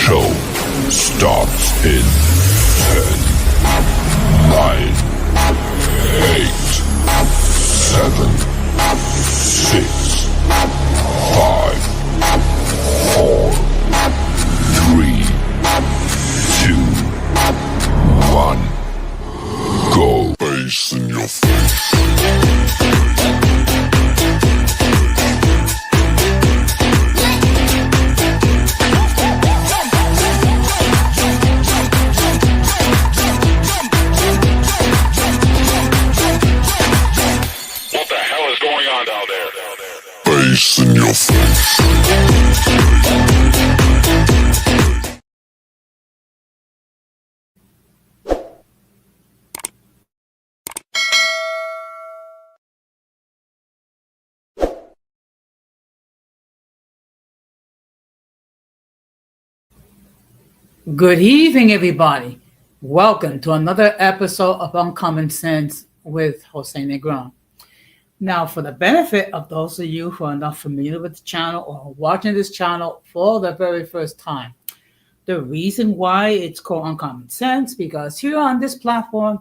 show starts in 10, 9, 8, 7, 6, 5, 4, 3, 2, 1. Go. Bass in your face. Bass in your face. Good evening, everybody. Welcome to another episode of Uncommon Sense with Jose Negron. Now, for the benefit of those of you who are not familiar with the channel or watching this channel for the very first time, the reason why it's called Uncommon Sense, because here on this platform,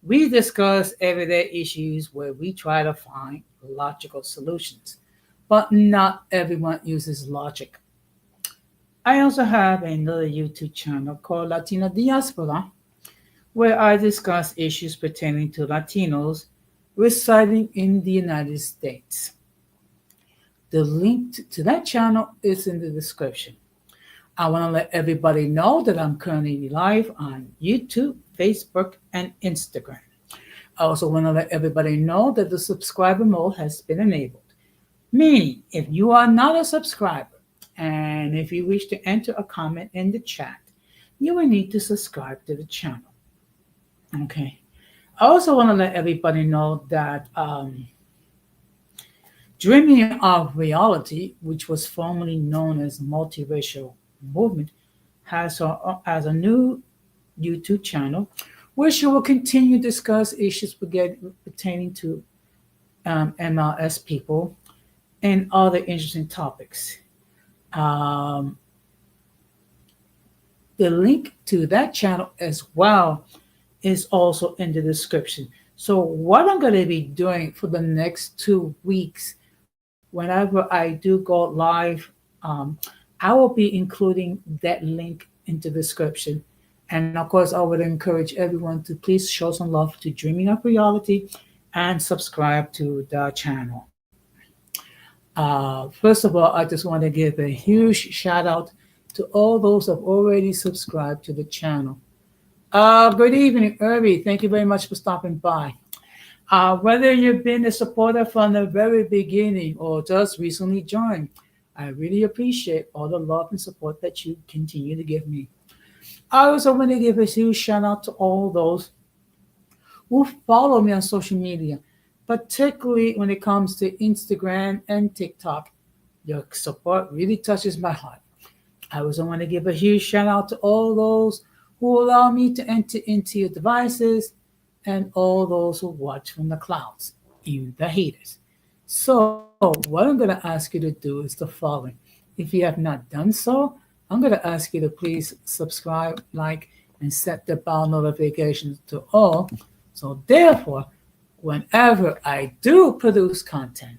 we discuss everyday issues where we try to find logical solutions, but not everyone uses logic. I also have another YouTube channel called Latina Diaspora, where I discuss issues pertaining to Latinos residing in the United States. The link to that channel is in the description. I want to let everybody know that I'm currently live on YouTube, Facebook, and Instagram. I also want to let everybody know that the subscriber mode has been enabled, meaning if you are not a subscriber, and if you wish to enter a comment in the chat, you will need to subscribe to the channel. Okay. I also want to let everybody know that Dreaming of Reality, which was formerly known as Multiracial Movement, has a new YouTube channel where she will continue to discuss issues pertaining to MLS people and other interesting topics. The link to that channel as well is also in the description. So what I'm going to be doing for the next 2 weeks, whenever I do go live, I will be including that link in the description. And of course, I would encourage everyone to please show some love to Dreaming of Reality and subscribe to the channel. First of all, I just want to give a huge shout out to all those who have already subscribed to the channel. Good evening, Irby. Thank you very much for stopping by. Whether you've been a supporter from the very beginning or just recently joined, I really appreciate all the love and support that you continue to give me. I also want to give a huge shout out to all those who follow me on social media, particularly when it comes to Instagram and TikTok. Your support really touches my heart. I also want to give a huge shout out to all those who allow me to enter into your devices and all those who watch from the clouds, even the haters. So what I'm going to ask you to do is the following. If you have not done so, I'm going to ask you to please subscribe, like, and set the bell notifications to all. So therefore, whenever I do produce content,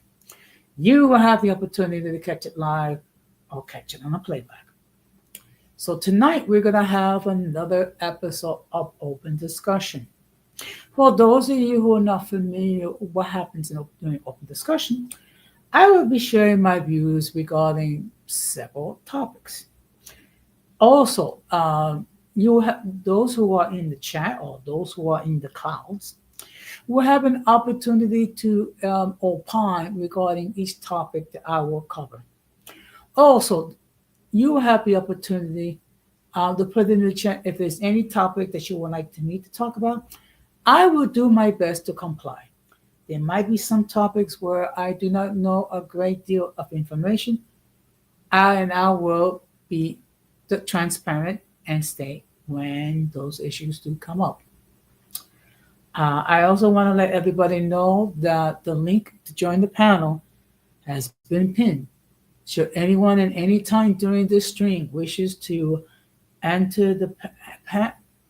you will have the opportunity to catch it live or catch it on a playback. So tonight we're going to have another episode of Open Discussion. For those of you who are not familiar with what happens during open discussion, I will be sharing my views regarding several topics. Also, you have those who are in the chat or those who are in the clouds will have an opportunity to opine regarding each topic that I will cover. Also, you will have the opportunity to put in the chat if there's any topic that you would like me to talk about. I will do my best to comply. There might be some topics where I do not know a great deal of information, and I will be transparent and state when those issues do come up. I also want to let everybody know that the link to join the panel has been pinned. Should anyone at any time during this stream wishes to enter the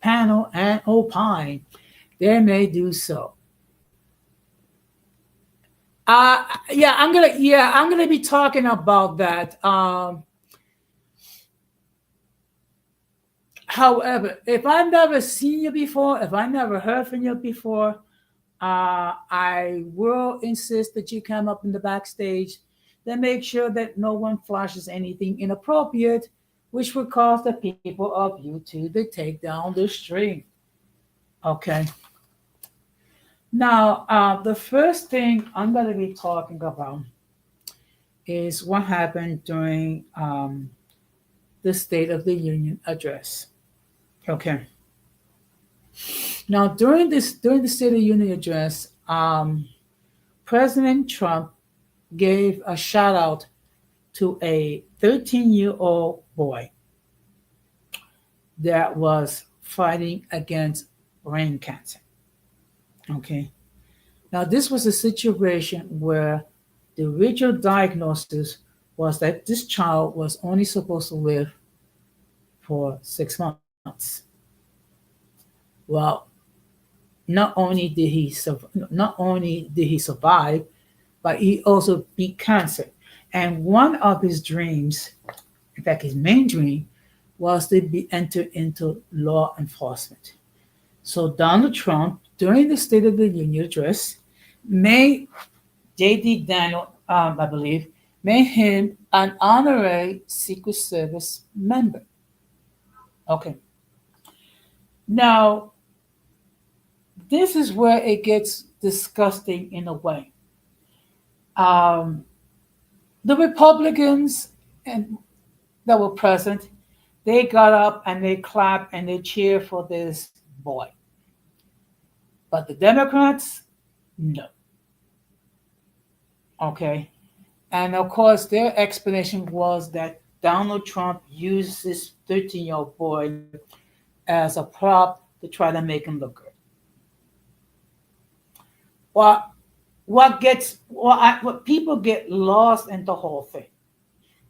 panel and opine, they may do so. I'm gonna be talking about that. However, if I've never seen you before, if I never heard from you before, I will insist that you come up in the backstage. Then make sure that no one flashes anything inappropriate, which would cause the people of YouTube to take down the stream. Okay. Now, the first thing I'm going to be talking about is what happened during the State of the Union address. Okay. Now, during the State of the Union address, President Trump gave a shout out to a 13-year-old boy that was fighting against brain cancer. Okay. Now, this was a situation where the original diagnosis was that this child was only supposed to live for 6 months. Well, not only did he survive, but he also beat cancer. And one of his dreams, in fact, his main dream, was to be entered into law enforcement. So Donald Trump, during the State of the Union address, made J.D. Daniel, I believe, made him an honorary Secret Service member. Okay. Now, this is where it gets disgusting in a way. Um, the Republicans and that were present, they got up and they clapped and they cheered for this boy. But the Democrats, no. Okay. And of course, their explanation was that Donald Trump used this 13-year-old boy as a prop to try to make him look good. Well, what people get lost in the whole thing.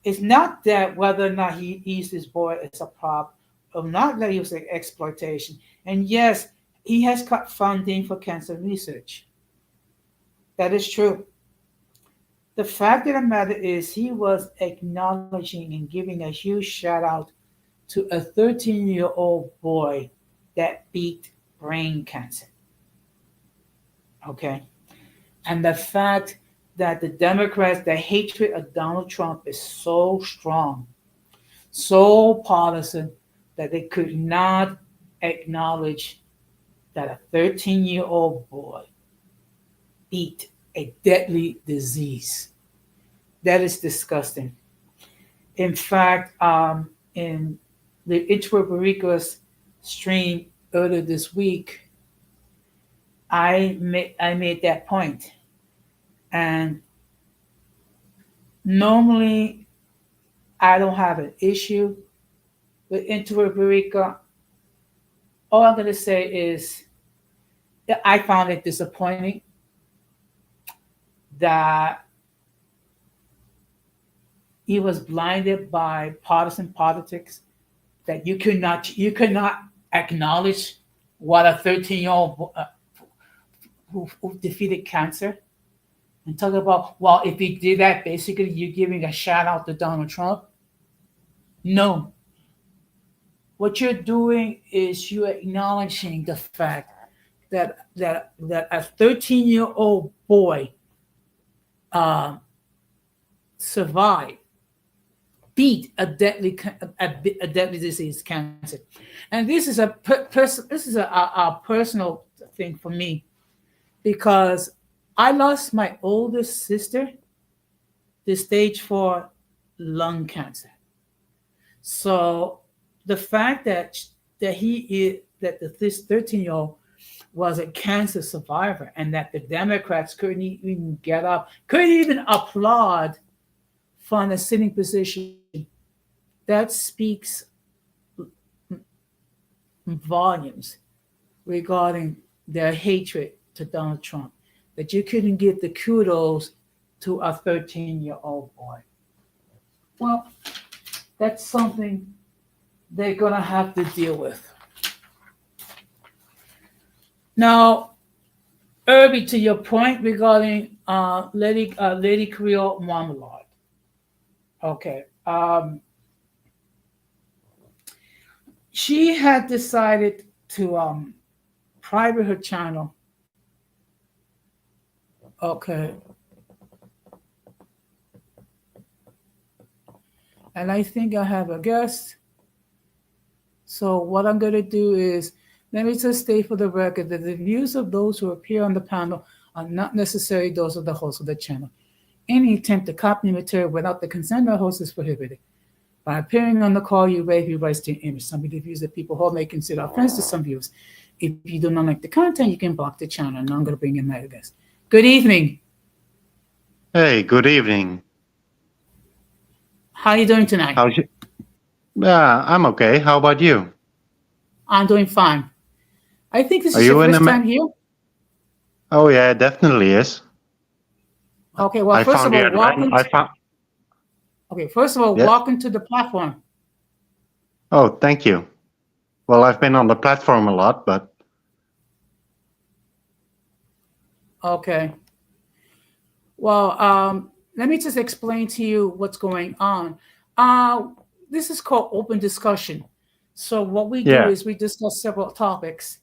It's not that whether or not he used his boy as a prop, or not that he was like exploitation. And yes, he has cut funding for cancer research. That is true. The fact of the matter is, he was acknowledging and giving a huge shout out to a 13-year-old boy that beat brain cancer. Okay. And the fact that the Democrats, the hatred of Donald Trump is so strong, so partisan, that they could not acknowledge that a 13-year-old boy beat a deadly disease. That is disgusting. In fact, in the Puerto stream earlier this week, I made that point. And normally, I don't have an issue with Puerto Rico. All I'm going to say is that I found it disappointing that he was blinded by partisan politics, that you could not acknowledge what a 13-year-old who defeated cancer, and talk about, well, if he did that, basically you're giving a shout out to Donald Trump. No. What you're doing is you're acknowledging the fact that a 13-year-old boy survived, beat a deadly disease, cancer. And this is a personal thing for me, because I lost my oldest sister to stage 4 lung cancer. So the fact that this 13-year-old was a cancer survivor, and that the Democrats couldn't even get up, couldn't even applaud from a sitting position, that speaks volumes regarding their hatred to Donald Trump, that you couldn't give the kudos to a 13-year-old boy. Well, that's something they're gonna have to deal with. Now, Irby, to your point regarding Lady Creole Marmalade. Okay. She had decided to private her channel. Okay. And I think I have a guest. So what I'm going to do is, let me just state for the record that the views of those who appear on the panel are not necessarily those of the host of the channel. Any attempt to copy material without the consent of the host is prohibited. By appearing on the call, you waive your rights to your image. Some of the views that people hold may consider offensive to some viewers. If you do not like the content, you can block the channel. And I'm going to bring in my guest. Good evening. Hey, good evening. How are you doing tonight? How's you? I'm okay. How about you? I'm doing fine. I think this Are is you your in first Am- time here. Oh yeah, it definitely is. Okay, well, I first found of the all, address. welcome. I found. Okay, first of all, Yeah. welcome to the platform. Oh, thank you. Well, I've been on the platform a lot, but Okay. Well, let me just explain to you what's going on. This is called open discussion. So what we do yeah. is we discuss several topics.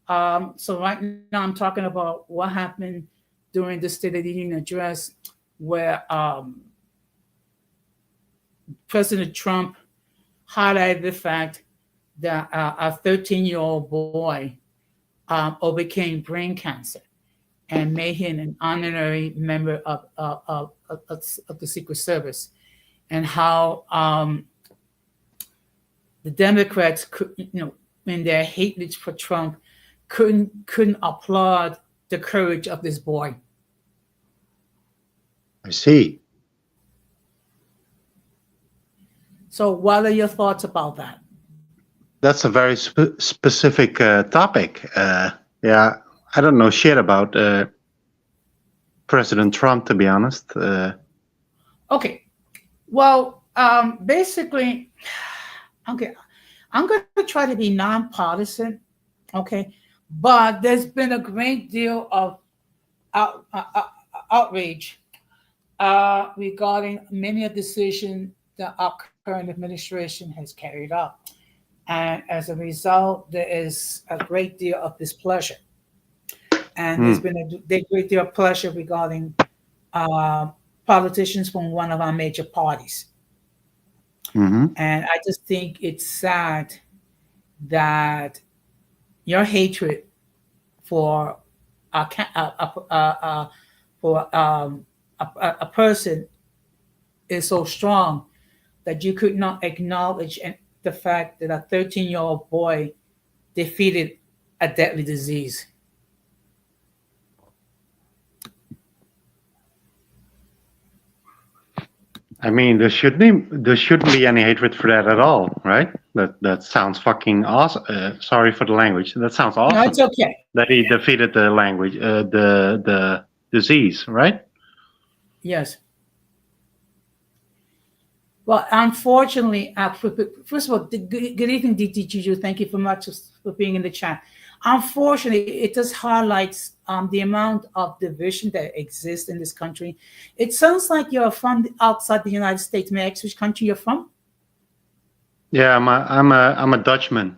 So right now I'm talking about what happened during the State of the Union address, where President Trump highlighted the fact that a 13-year-old boy overcame brain cancer and made him an honorary member of the Secret Service, and how the Democrats could, in their hatred for Trump, couldn't applaud the courage of this boy. I see. So, what are your thoughts about that? That's a very specific topic. Yeah, I don't know shit about President Trump, to be honest. Okay. Well, basically, okay, I'm going to try to be nonpartisan. Okay, but there's been a great deal of outrage regarding many of the decisions that our current administration has carried out. And as a result, there is a great deal of displeasure. And there's been a great deal of pleasure regarding politicians from one of our major parties. Mm-hmm. And I just think it's sad that your hatred for a person is so strong that you could not acknowledge the fact that a 13-year-old boy defeated a deadly disease. I mean, there shouldn't be any hatred for that at all, right? That sounds fucking awesome. Sorry for the language. That sounds awesome. No, it's okay. That he defeated the language, the disease, right? Yes. Well, unfortunately, first of all, good evening, DTGU. Thank you so much for being in the chat. Unfortunately, it just highlights the amount of division that exists in this country. It sounds like you're from outside the United States. May I ask which country you're from? Yeah, I'm a Dutchman.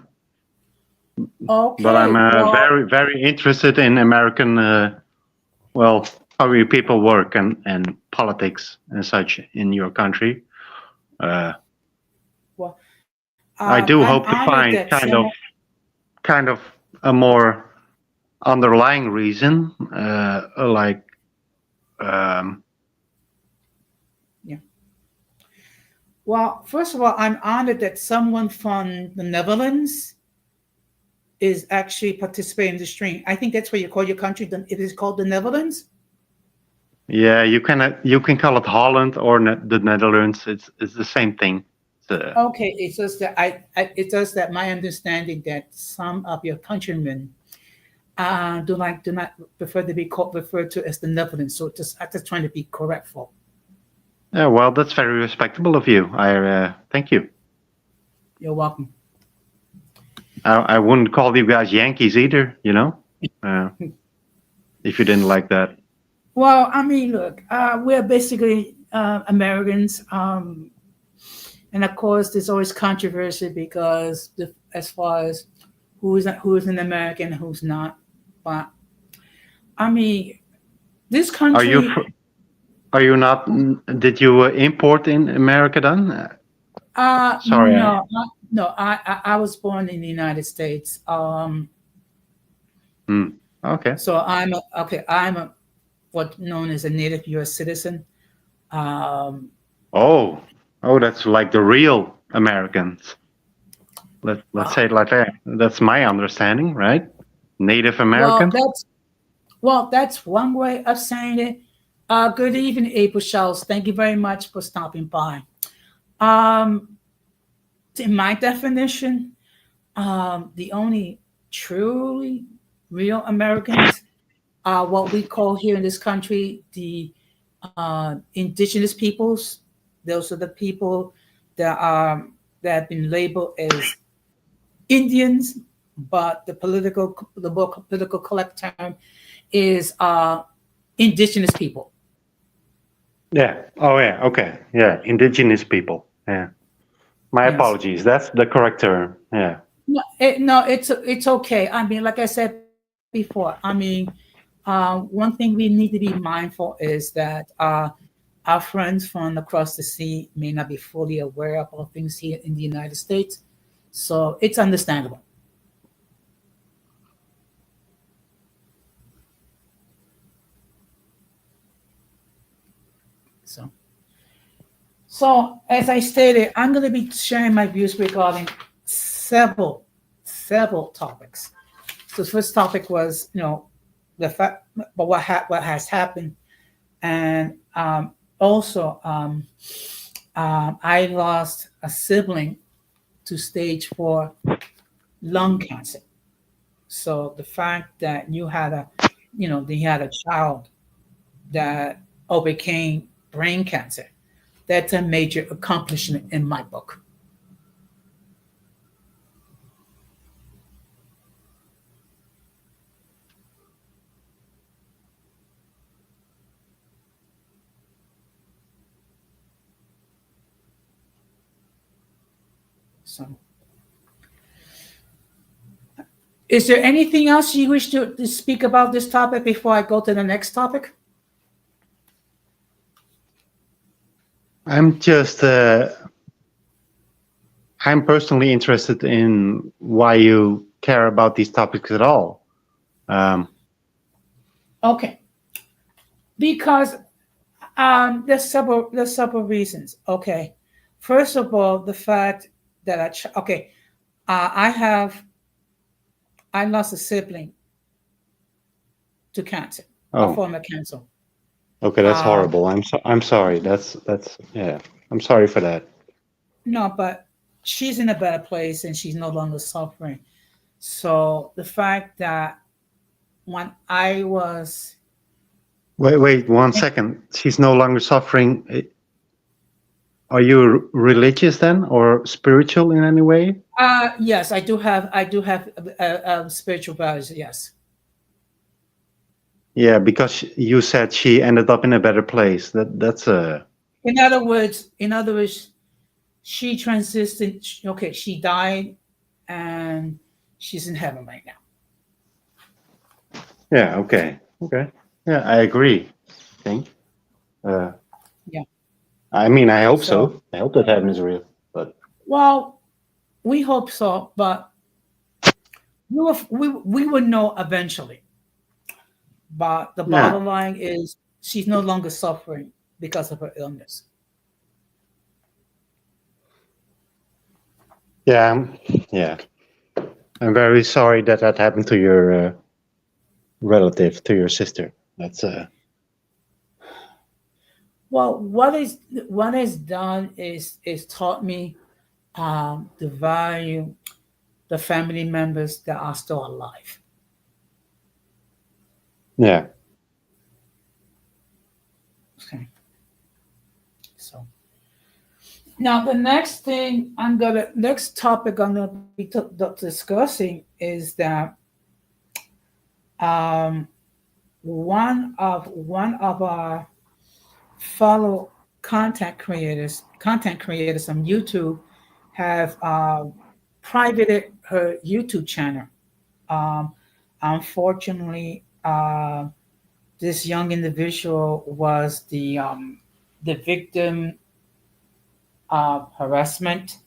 Okay, but I'm well, very, very interested in American, how people work and politics and such in your country. I do hope to find kind of a more underlying reason, Yeah. Well, first of all, I'm honored that someone from the Netherlands is actually participating in the stream. I think that's what you call your country. It is called the Netherlands. Yeah, you can call it Holland or the Netherlands. It's the same thing. Okay, it's just that it's just that my understanding that some of your countrymen do not prefer to be referred to as the Netherlands. So I'm just trying to be correctful. Yeah, well, that's very respectable of you. I thank you. You're welcome. I wouldn't call you guys Yankees either, if you didn't like that. Well, I mean, look, we're basically Americans, and of course, there's always controversy because as far as who is an American, who's not. But I mean, this Are you country. are you not? Did you import in America then? Sorry. No, no. I was born in the United States. Okay. So I'm what known as a native U.S. citizen. Um, Oh, that's like the real Americans. Let's say it like that. That's my understanding, right? Native well, Americans. that's one way of saying it. Good evening, April Shells. Thank you very much for stopping by. Um, in my definition, the only truly real Americans are what we call here in this country the indigenous peoples. Those are the people that have been labeled as Indians, but the more political correct term is indigenous people. Yeah. Oh, yeah. Okay. Yeah. Indigenous people. Yeah. My Yes. apologies. That's the correct term. Yeah. No, it's okay. I mean, like I said before, I mean, one thing we need to be mindful is that our friends from across the sea may not be fully aware of all things here in the United States, so it's understandable. So, so as I stated, I'm going to be sharing my views regarding several topics. So the first topic was, the fact, but what has happened, and also I lost a sibling to stage 4 lung cancer. So the fact that they had a child that overcame brain cancer, that's a major accomplishment in my book. So, is there anything else you wish to speak about this topic before I go to the next topic? I'm just. I'm personally interested in why you care about these topics at all. Okay, because there's several reasons. Okay, first of all, the fact that I lost a sibling to cancer, a Oh, form of cancer. okay, that's Um, horrible. I'm sorry. That's yeah. I'm sorry for that. no, but she's in a better place and she's no longer suffering. So the fact that when I was, Wait, 1 second. She's no longer suffering. Are you religious then, or spiritual in any way? yes, I do have spiritual values. Yes. Yeah, because you said she ended up in a better place. That's a. In other words, she transitioned. Okay, she died, and she's in heaven right now. Yeah. Okay. Okay. Yeah, I agree. I think. Uh, Yeah. I mean, I hope So, so. I hope that heaven is real. But well, we hope so, but we would know eventually. But the yeah, bottom line is she's no longer suffering because of her illness. yeah, yeah. I'm very sorry that happened to your relative, to your sister. That's Well, what is done is taught me the value the family members that are still alive. yeah. Okay, so Now, the next topic I'm gonna be discussing is that um, one of our fellow content creators on YouTube have privated her YouTube channel. Um, Unfortunately, this young individual was the victim of harassment,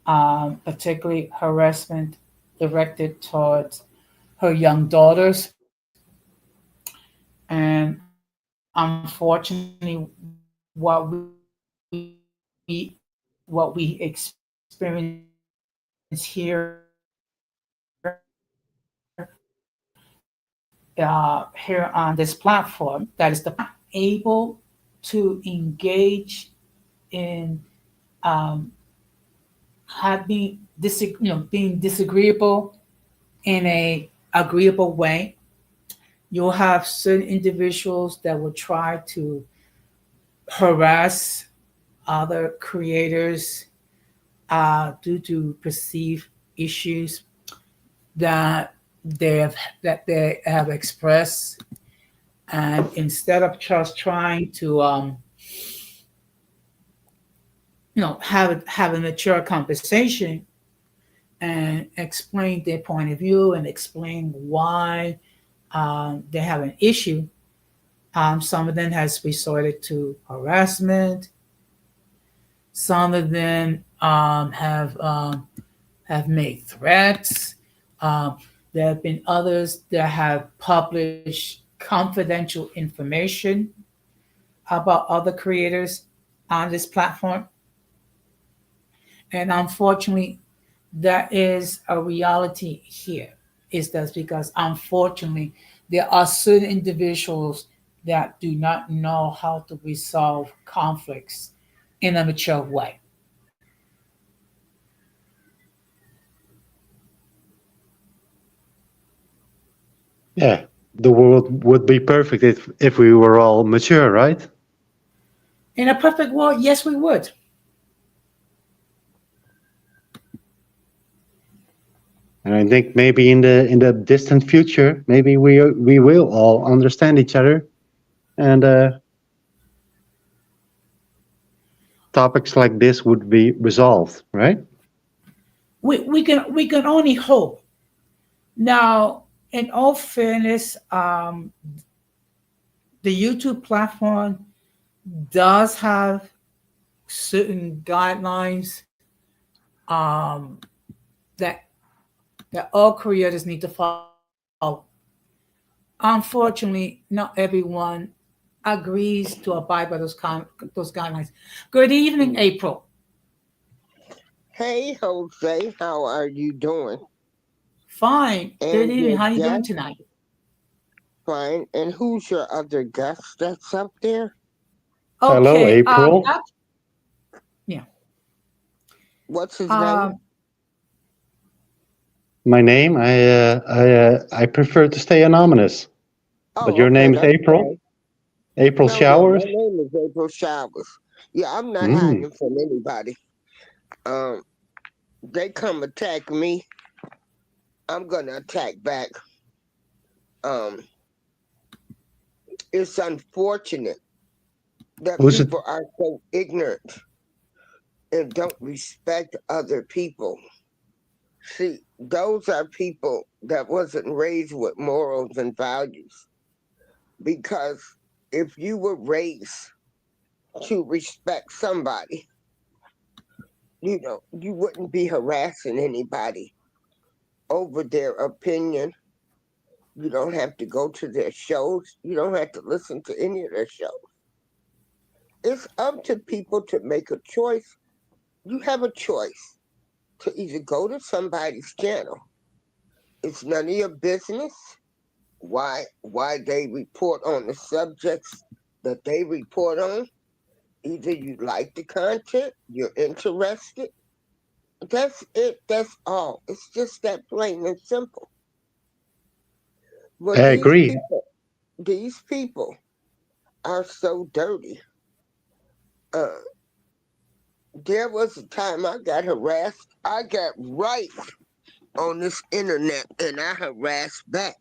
particularly harassment directed towards her young daughters. And unfortunately, what we experience here on this platform, that is the able to engage in um, having being disagreeable in a agreeable way. You'll have certain individuals that will try to harass other creators due to perceived issues that they have expressed, and instead of just trying to have a mature conversation and explain their point of view and explain why they have an issue, some of them has resorted to harassment. Some of them have made threats. Um, there have been others that have published confidential information about other creators on this platform. And unfortunately, that is a reality here. Is that because unfortunately, there are certain individuals that do not know how to resolve conflicts in a mature way. Yeah, the world would be perfect if we were all mature, right? In a perfect world, yes, we would. And I think maybe in the distant future, maybe we will all understand each other, and topics like this would be resolved, right? We can only hope. Now, in all fairness, the YouTube platform does have certain guidelines um, that all creators need to follow. Unfortunately, not everyone agrees to abide by those guidelines. Good evening, April. Hey, Jose, how are you doing? Fine. Good And evening. your How are you doing guest, tonight? fine. And who's your other guest that's up there? Hello, Okay. April. Yeah. What's his name? Um, My name, I prefer to stay anonymous, but Oh, your okay, name is that's April. fine. April No, no, my Showers. name is April Showers. Yeah, I'm not Mm. hiding from anybody. Um, they come attack me, I'm gonna attack back. Um, it's unfortunate that Who's it? people are so ignorant and don't respect other people. See, those are people that wasn't raised with morals and values. Because if you were raised to respect somebody, you wouldn't be harassing anybody over their opinion. You don't have to go to their shows. You don't have to listen to any of their shows. It's up to people to make a choice. You have a choice to either go to somebody's channel. It's none of your business why they report on the subjects that they report on. Either you like the content, you're interested. That's it. That's all. It's just that plain and simple. I But agree. these people are so dirty. Uh, There was a time I got harassed. I got right on this internet and I harassed back.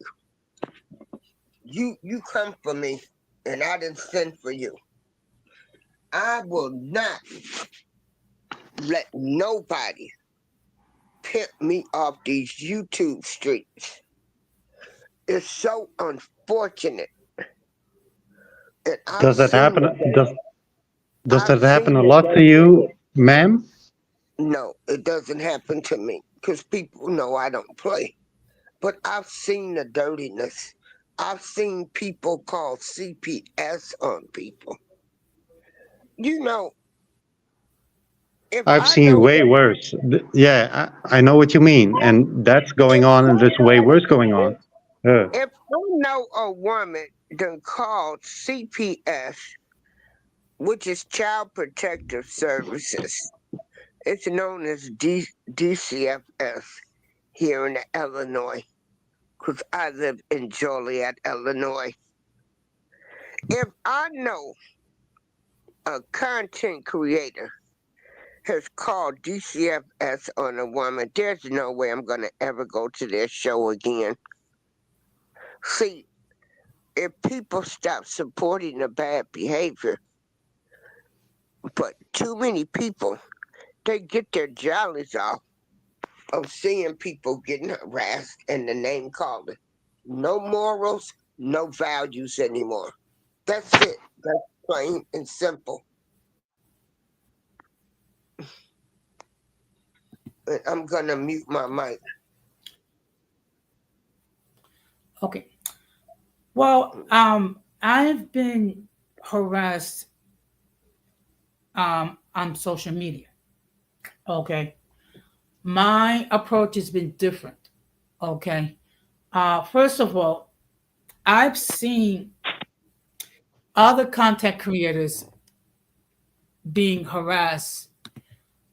You come for me and I didn't send for you. I will not let nobody pimp me off these YouTube streets. It's so unfortunate. And Does that happen? Does I've that happen seen a the lot to you, dirtiness. ma'am? No, it doesn't happen to me because people know I don't play. But I've seen the dirtiness. I've seen people call CPS on people. You know, if I've I seen know way worse. Yeah, I know what you mean, and that's going if on, and there's way worse somebody going on. Uh, if I know a woman done called CPS, which is Child Protective Services, it's known as DCFS here in Illinois, because I live in Joliet, Illinois. If I know a content creator has called DCFS on a woman, there's no way I'm going to ever go to their show again. See, if people stop supporting the bad behavior, but too many people, they get their jollies off of seeing people getting harassed and the name calling. No morals, no values anymore. That's it. That's plain and simple. And I'm going to mute my mic. Okay. Well, I've been harassed on social media. Okay. My approach has been different. Okay. First of all, I've seen other content creators being harassed,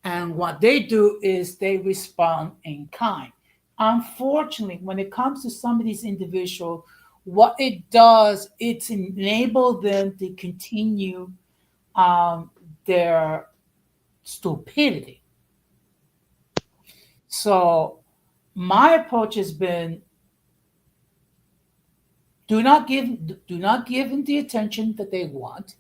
and what they do is they respond in kind. Unfortunately, when it comes to some of these individuals, what it does, it's enable them to continue their stupidity. So my approach has been do not give them the attention that they want.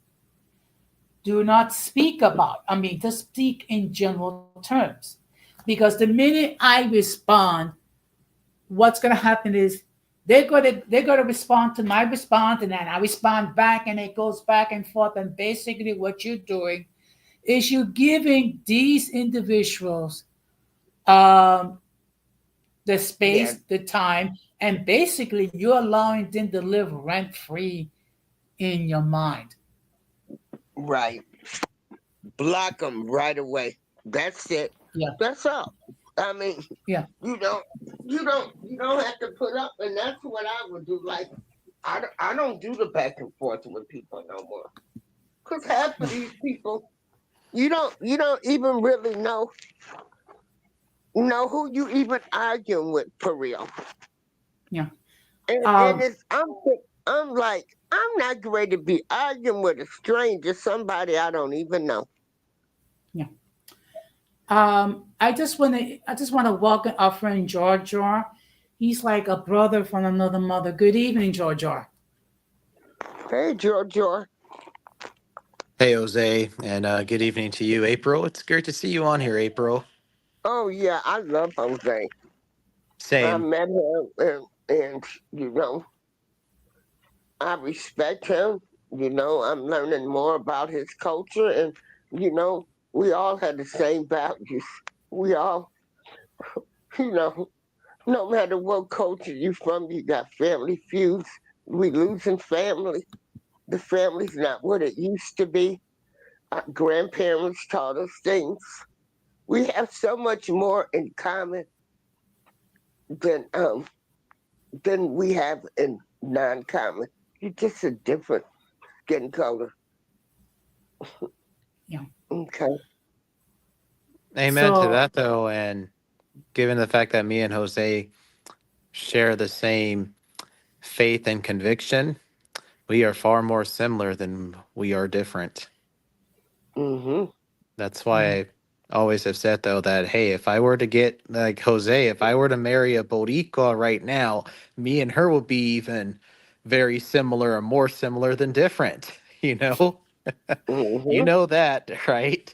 Do not speak about. I mean, just speak in general terms, because the minute I respond, what's going to happen is they're going to respond to my response, and then I respond back, and it goes back and forth. And basically, what you're doing is you're giving these individuals um, the Yeah, space, the time, and basically you're allowing them to live rent free in your mind. right. Block them right away. That's it. Yeah, That's all. I mean, yeah, you don't, you don't have to put up, and that's what I would do. Like, I don't do the back and forth with people no more, cause half of no, these people, you don't even really know who you even arguing with for real. yeah. And Um, it's I'm like I'm not ready to be arguing with a stranger, somebody I don't even know. yeah. I just want to welcome our friend George. He's like a brother from another mother. Good evening, George. Hey, George. Hey, Jose, and good evening to you, April. It's great to see you on here, April. Oh yeah, I love Jose. I Same. met him, and you know, I respect him. I'm learning more about his culture, and you know, we all had the same values. We all, you know, no matter what culture you from, you got family feuds. We losing family. The family's not what it used to be. Our grandparents taught us things. We have so much more in common than um than we have in non-common. You're just a different skin color. Yeah. Okay. Amen to So that, though. And given the fact that me and Jose share the same faith and conviction, we are far more similar than we are different. Mm-hmm. That's why I always have said though that hey, if I were to get like Jose, if I were to marry a Boricua right now, me and her will be even very similar or more similar than different. You know, you Hmm. know that, right?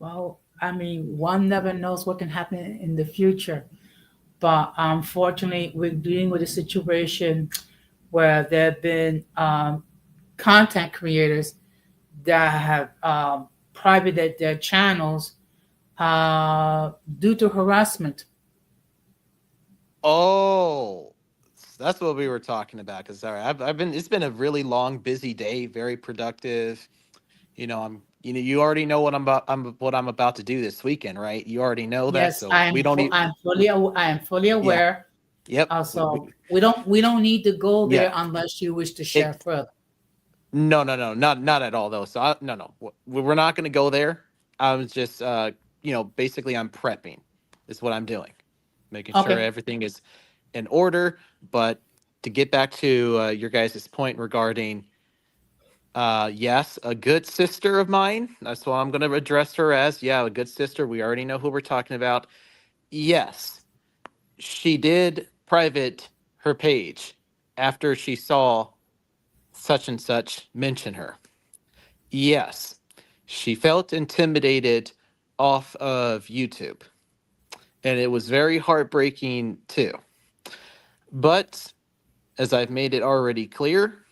Well, I mean, one never knows what can happen in the future. But unfortunately, we're dealing with a situation where there have been content creators that have privated their channels due to harassment. Oh, that's what we were talking about. Cause sorry, I've been it's been a really long, busy day, very productive. You already know what I'm about to do this weekend, right? You already know that, Yes, so we don't need. I am fully Yeah. aware. Yep. So we don't need to go Yeah. there unless you wish to share It further. no, not at all though. So no, we're not going to go there. I was just basically I'm prepping. Is what I'm doing, making sure Okay. everything is in order. But to get back to your guys' point regarding yes, a good sister of mine. That's what I'm going to address her as. Yeah, a good sister. We already know who we're talking about. Yes, she did private her page after she saw such and such mention her. Yes, she felt intimidated off of YouTube, and it was very heartbreaking too. But as I've made it already clear,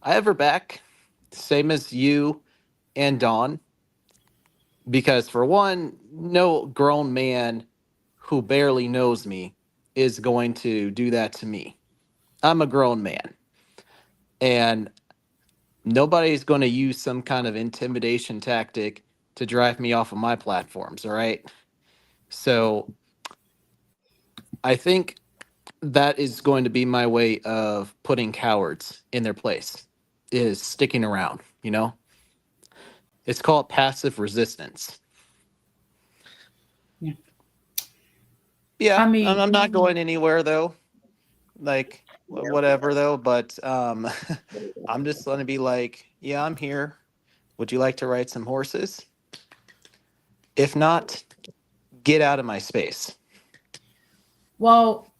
I have her back, same as you and Dawn, because for one, no grown man who barely knows me is going to do that to me. I'm a grown man, and nobody's going to use some kind of intimidation tactic to drive me off of my platforms, all right? So I think that is going to be my way of putting cowards in their place, is sticking around, you know? It's called passive resistance. Yeah. Yeah, I I'm, mean, I'm not going anywhere though. Like Yeah. whatever though, but I'm just going to be like, yeah, I'm here. Would you like to ride some horses? If not, get out of my space. well,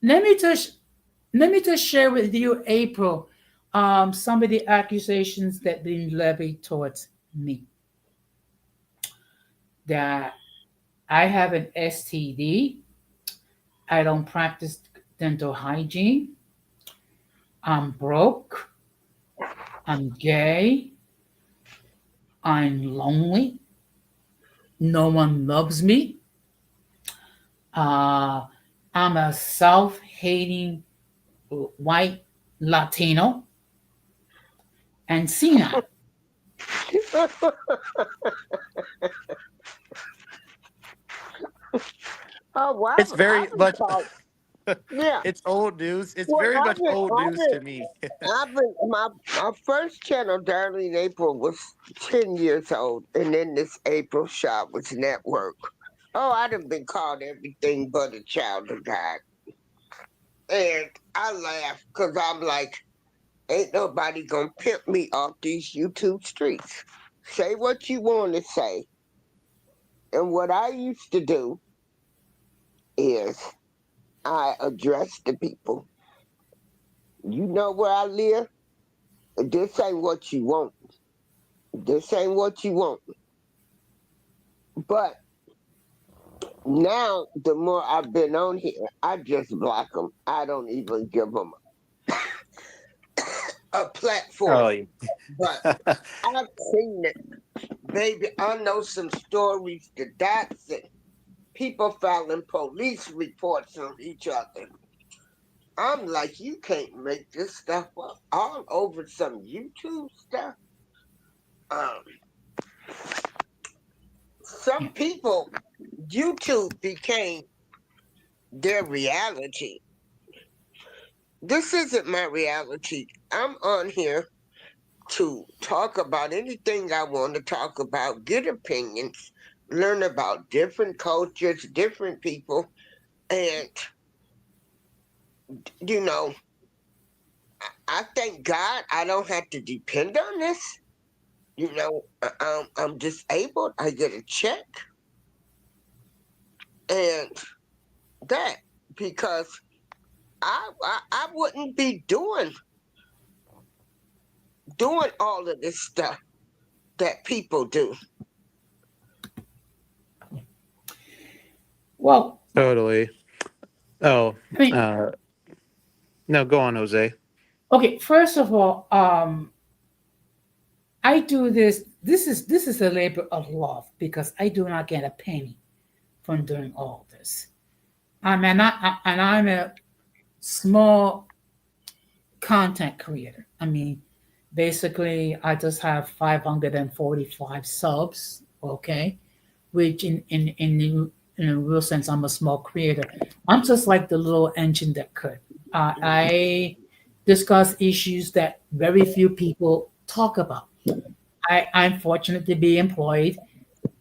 let me just share with you, April, some of the accusations that been levied towards me. That I have an STD. I don't practice dental hygiene. I'm broke. I'm gay. I'm lonely. No one loves me. Uh, I'm a self hating white Latino and senile. Oh, wow. It's very I've been much called. Yeah. it's old news. It's Well, very much old news to me. my first channel, Darlene April, was 10 years old, and then this April shot was network. Oh, I'd have been called everything but a child of God. And I laugh because I'm like, ain't nobody gonna pimp me off these YouTube streets. Say what you want to say. And what I used to do is I address the people. You know where I live? This ain't what you want. This ain't what you want. But now, the more I've been on here, I just block them. I don't even give them a platform. Oh, yeah. But I've seen it, baby. I know some stories to dots and people filing police reports on each other. I'm like, you can't make this stuff up all over some YouTube stuff. Um, Yeah. some people, YouTube became their reality. This isn't my reality. I'm on here to talk about anything I want to talk about, get opinions, learn about different cultures, different people, and you know, I thank God I don't have to depend on this. I'm disabled. I get a check and that because I wouldn't be doing all of this stuff that people do. Well, Totally. Oh, I mean, uh, no, go on, Jose. okay. First of all, I do this. This is a labor of love because I do not get a penny from doing all this. I'm a small content creator. I mean, basically, I just have 545 subs. Okay, which in a real sense, I'm a small creator. I'm just like the little engine that could. I discuss issues that very few people talk about. I'm fortunate to be employed,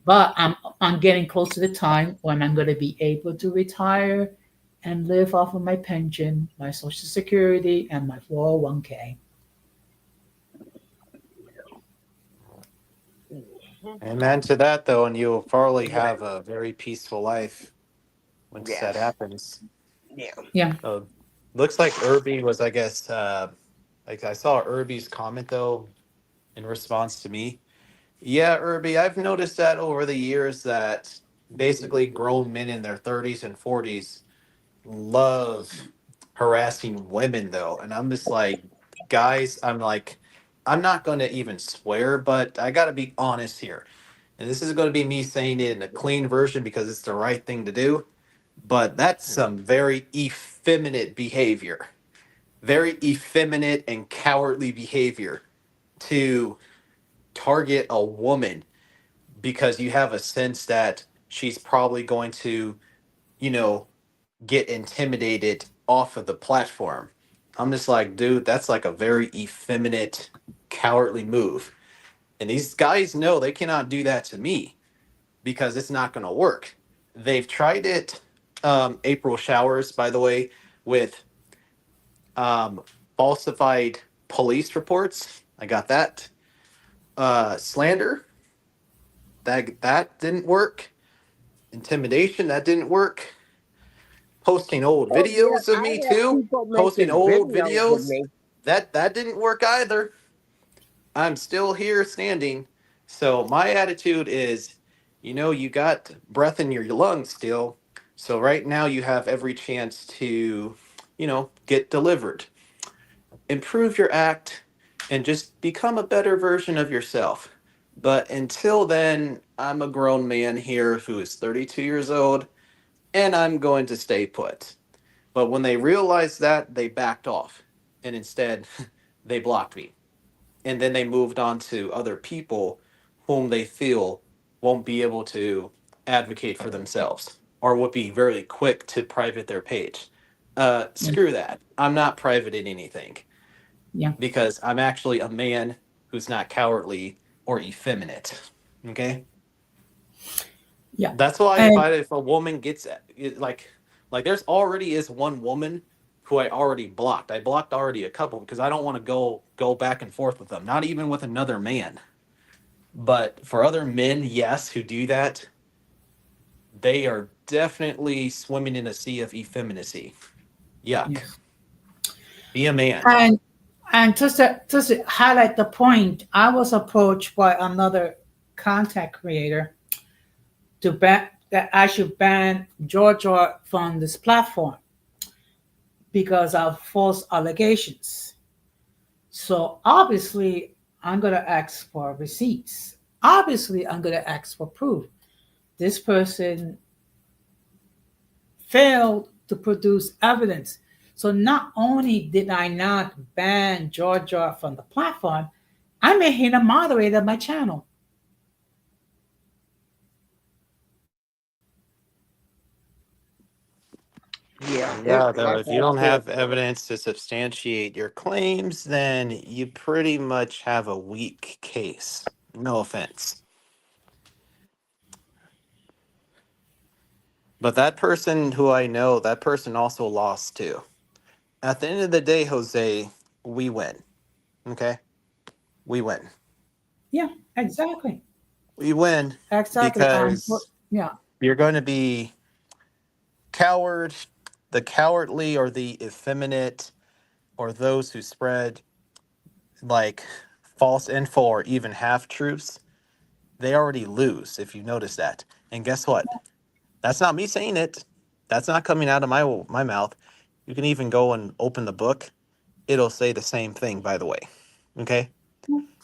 but I'm getting close to the time when I'm going to be able to retire and live off of my pension, my social security, and my 401k. Mhm. Amen to that, though, and you'll probably Right. have a very peaceful life once that Yes. happens. Yeah. Yeah. Looks like Irby was, I guess, like I saw Irby's comment though in response to me. Yeah, Irby, I've noticed that over the years that basically grown men in their 30s and 40s love harassing women though. And I'm just like, guys, I'm like, I'm not going to even swear, but I got to be honest here. And this is going to be me saying it in a clean version because it's the right thing to do. But that's some very effeminate behavior, very effeminate and cowardly behavior to target a woman because you have a sense that she's probably going to, you know, get intimidated off of the platform. I'm just like, dude, that's like a very effeminate, cowardly move. And these guys know they cannot do that to me because it's not going to work. They've tried it, April showers, by the way, with um, falsified police reports. I got that. Slander, that didn't work. Intimidation, that didn't work. Posting old Oh yeah, videos of I me have too. people Posting making old videos of videos, me. that didn't work either. I'm still here standing. So my attitude is, you got breath in your lungs still. So right now you have every chance to, get delivered. Improve your act and just become a better version of yourself. But until then, I'm a grown man here who is 32 years old and I'm going to stay put. But when they realized that, they backed off and instead they blocked me. And then they moved on to other people whom they feel won't be able to advocate for themselves or would be very quick to private their page. Yeah. Screw that. I'm not private in anything Yeah. because I'm actually a man who's not cowardly or effeminate. Okay? Yeah. That's why And if a woman gets like there's already is one woman who I already blocked. I blocked already a couple because I don't want to go back and forth with them. Not even with another man. But for other men, yes, who do that, they are definitely swimming in a sea of effeminacy. Yuck. yes. Be a man. And just to highlight the point, I was approached by another content creator to ban that I should ban Georgia from this platform because of false allegations. So obviously, I'm going to ask for receipts. Obviously, I'm going to ask for proof. This person failed to produce evidence. So not only did I not ban Georgia from the platform, I made him a moderator of my channel. Yeah, Yeah, though, like if you I don't said, have evidence to substantiate your claims, then you pretty much have a weak case. No offense. But that person who I know, that person also lost too. At the end of the day, Jose, we win. Okay? We win. Yeah, exactly. We win Exactly. because Yeah. you're going to be coward, the cowardly or the effeminate, or those who spread like false info or even half truths. They already lose if you notice that. And guess what? That's not me saying it. That's not coming out of my mouth. You can even go and open the book. It'll say the same thing, by the way. Okay?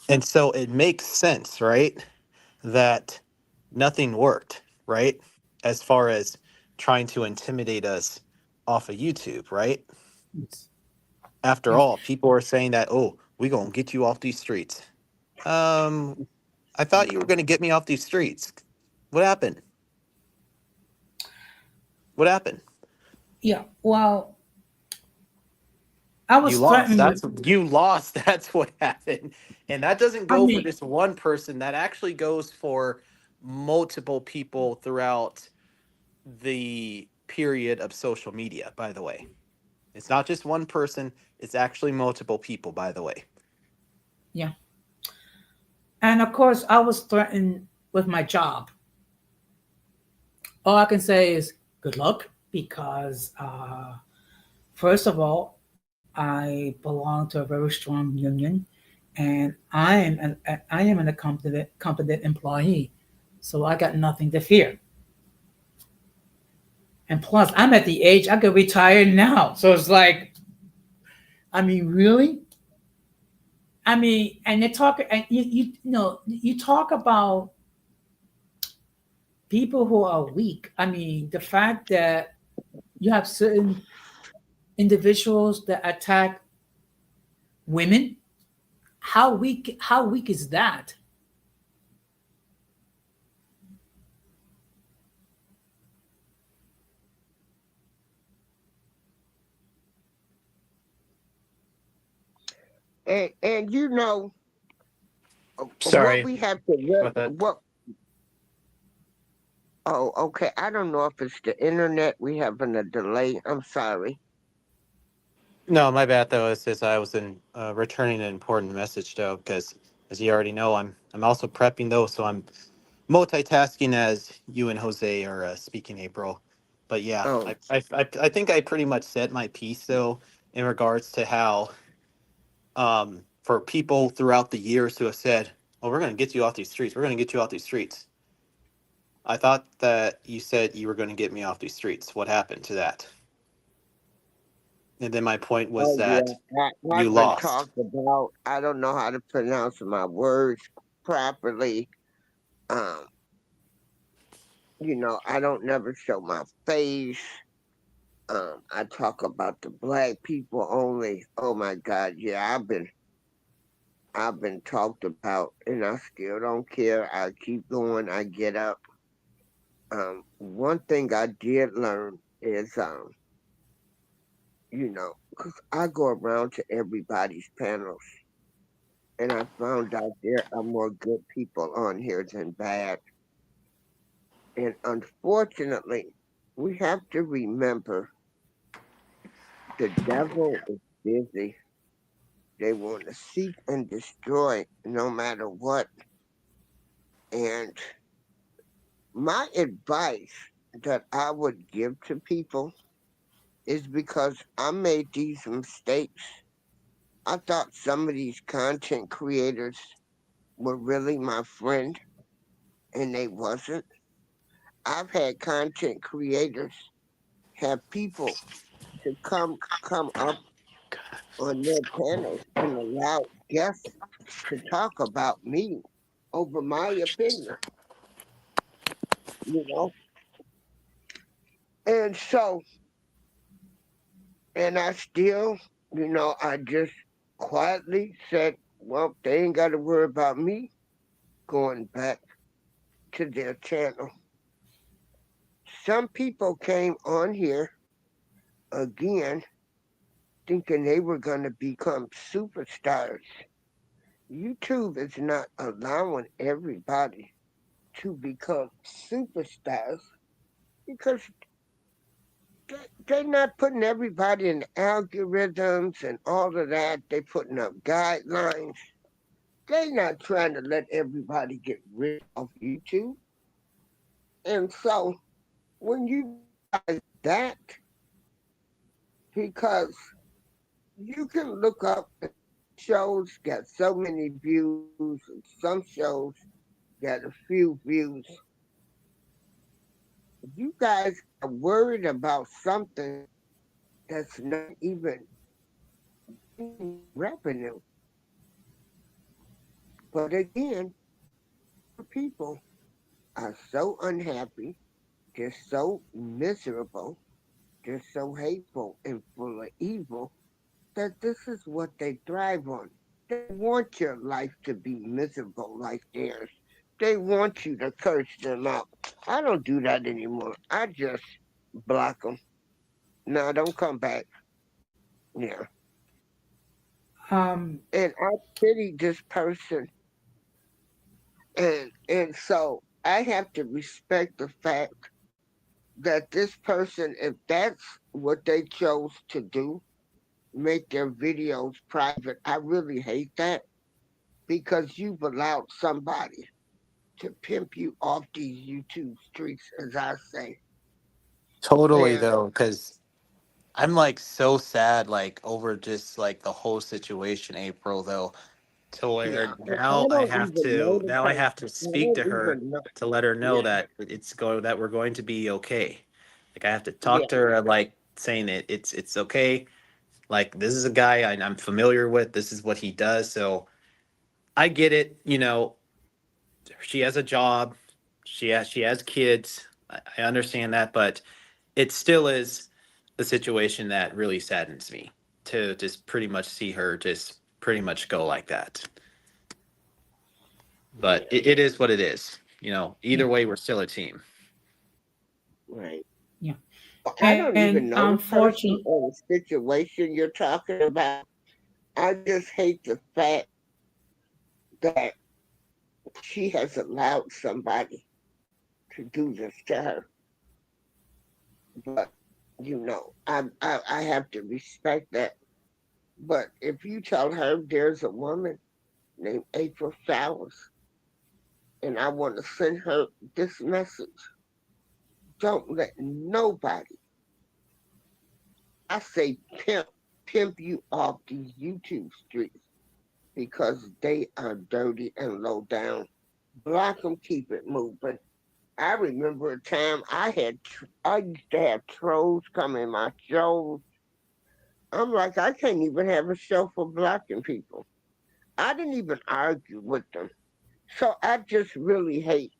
And so it makes sense, right? That nothing worked, right? As far as trying to intimidate us off of YouTube, right? Yes. After Yes. all, people are saying that, oh, we gonna get you off these streets. Um, I thought you were gonna get me off these streets. What happened? What happened? Yeah. Well, I You was lost. threatened with. That's you lost. That's what happened. And that doesn't I go for mean, just one person. That actually goes for multiple people throughout the period of social media, by the way. It's not just one person, it's actually multiple people, by the way. yeah. And of course, I was threatened with my job. All I can say is good luck because, first of all, I belong to a very strong union, and I am an competent employee, so I got nothing to fear. And plus, I'm at the age I could retire now, so it's like, I mean, really? I mean, and they talk, and you know, you talk about people who are weak. I mean, the fact that you have certain individuals that attack women, how weak is that? And you know what Sorry we have to about that. what oh, okay. I don't know if it's the internet we having a delay. I'm sorry. No, my bad though. It's just I was in returning an important message though, because as you already know, I'm also prepping though, so I'm multitasking as you and Jose are speaking, April. But yeah, Oh, I think I pretty much said my piece though in regards to how for people throughout the years who have said, "Oh, we're going to get you off these streets. We're going to get you off these streets." I thought that you said you were going to get me off these streets. What happened to that? And then my point was oh that yeah. you I've been lost. talked about. I don't know how to pronounce my words properly. Um, I don't never show my face. I talk about the black people only. Oh my God, yeah, I've been talked about, and I still don't care. I keep going. I get up. One thing I did learn is, 'cause I go around to everybody's panels, and I found out there are more good people on here than bad. And unfortunately, we have to remember the devil is busy. They want to seek and destroy no matter what. And my advice that I would give to people is because I made these mistakes. I thought some of these content creators were really my friend, and they wasn't. I've had content creators have people to come up on their panels and allow guests to talk about me over my opinion, you know. And so, and I still, I just quietly said, well, they ain't got to worry about me going back to their channel. Some people came on here again thinking they were going to become superstars. YouTube is not allowing everybody to become superstars because they're not putting everybody in algorithms and all of that. They're putting up guidelines. They're not trying to let everybody get rid of YouTube. And so when you realize that, because you can look up shows got so many views, and some shows got a few views. You guys are worried about something that's not even revenue. But again, people are so unhappy, they're so miserable, they're so hateful and full of evil that this is what they thrive on. They want your life to be miserable like theirs. They want you to curse them out. I don't do that anymore. I just block them. No, don't come back. Yeah. Um, And I pity this person. And so I have to respect the fact that this person, if that's what they chose to do, make their videos private, I really hate that because you've allowed somebody to pimp you off these YouTube streets, as I say. Totally And though, because I'm like so sad, like over just like the whole situation, April though, to yeah, where I don't even know the now I have person. to I speak don't to her even know. to let her know Yeah, that that we're going to be okay. Like I have to talk yeah, to her, like saying that it's okay. Like this is a guy I'm familiar with. This is what he does. So I get it. You know, she has a job. She has kids. I understand that, but it still is a situation that really saddens me to just pretty much see her just pretty much go like that. But yeah, it is what it is. You know, yeah, either way, we're still a team. right. yeah. But I don't And even know the person unfortunately, or the situation you're talking about. I just hate the fact that she has allowed somebody to do this to her. But I have to respect that. But if you tell her there's a woman named April Showers, and I want to send her this message, don't let nobody, I say pimp you off these YouTube streets because they are dirty and low down. Block them, keep it moving. I remember a time I used to have trolls come in my shows. I'm like, I can't even have a show for blocking people. I didn't even argue with them. So I just really hate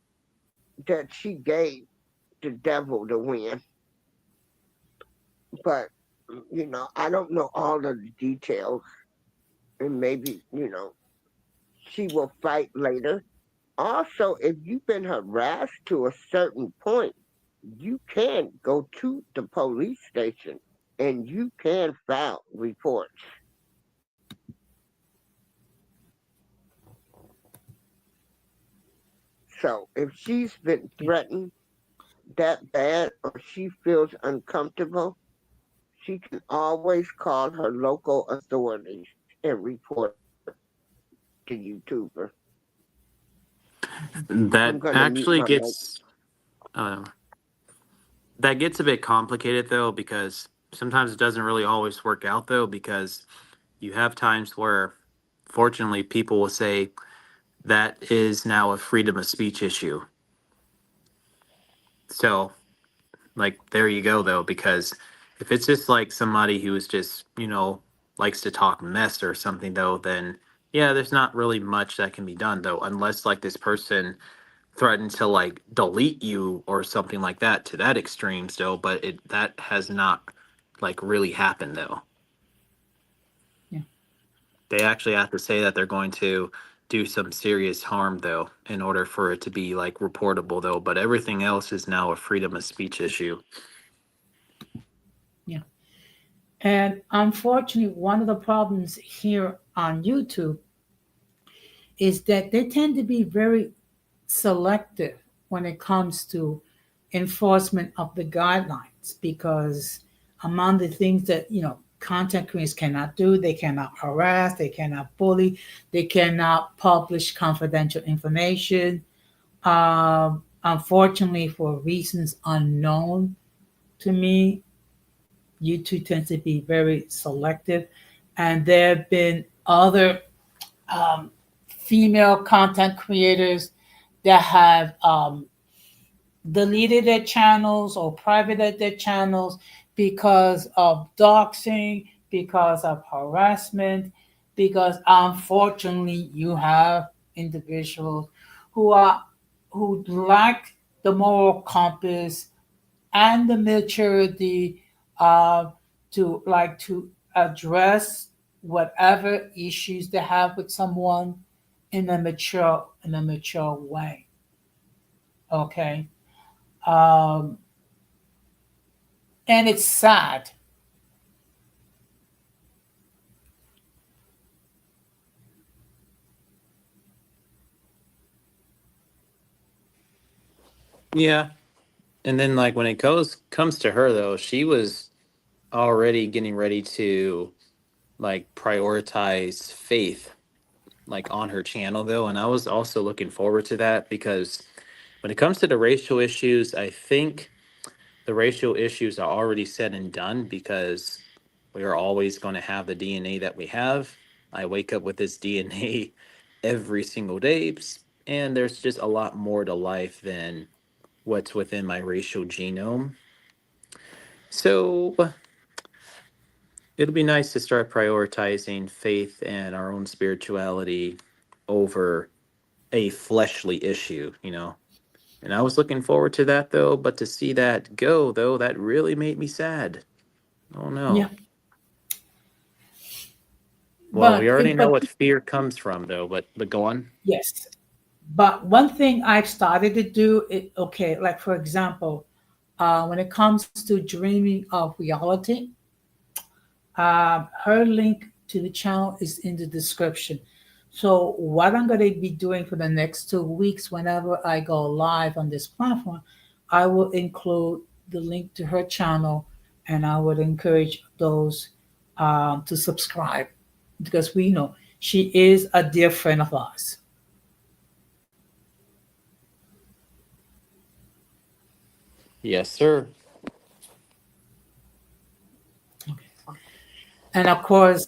that she gave the devil the win. But, I don't know all of the details. And maybe, she will fight later. Also, if you've been harassed to a certain point, you can go to the police station and you can file reports. So if she's been yeah, threatened that bad or she feels uncomfortable, she can always call her local authorities and report the YouTuber. I'm That going to mute actually my mic. uh, gets a bit complicated though, because sometimes it doesn't really always work out though, because you have times where, fortunately, people will say that is now a freedom of speech issue. So, like, there you go though, because if it's just like somebody who is just, likes to talk mess or something though, then yeah, there's not really much that can be done though, unless like this person threatened to like delete you or something like that to that extreme still, but that has not like really happened though. yeah, They actually have to say that they're going to do some serious harm though in order for it to be like reportable though, but everything else is now a freedom of speech issue. yeah. And unfortunately, one of the problems here on YouTube is that they tend to be very selective when it comes to enforcement of the guidelines because among the things that content creators cannot do. They cannot harass, they cannot bully, they cannot publish confidential information. Unfortunately, for reasons unknown to me, YouTube tends to be very selective. And there have been other um, female content creators that have deleted their channels or privated their channels because of doxing, because of harassment, because unfortunately you have individuals who are who lack the moral compass and the maturity uh, to address whatever issues they have with someone in a mature way. Okay. Um, and it's sad. Yeah. And then like when it comes to her though, she was already getting ready to like prioritize faith like on her channel though, and I was also looking forward to that because when it comes to the racial issues, I think the racial issues are already said and done because we are always going to have the DNA that we have. I wake up with this DNA every single day, and there's just a lot more to life than what's within my racial genome. So it'll be nice to start prioritizing faith and our own spirituality over a fleshly issue, you know. And I was looking forward to that though, but to see that go though, that really made me sad. Oh Yeah. no. Well, we already know But what fear comes from though, but go on. yes. But one thing I've started to do it okay, like for example, when it comes to dreaming of reality, her link to the channel is in the description. So what I'm going to be doing for the next 2 weeks, whenever I go live on this platform, I will include the link to her channel, and I would encourage those to subscribe because we know she is a dear friend of ours. Yes, sir. And of course,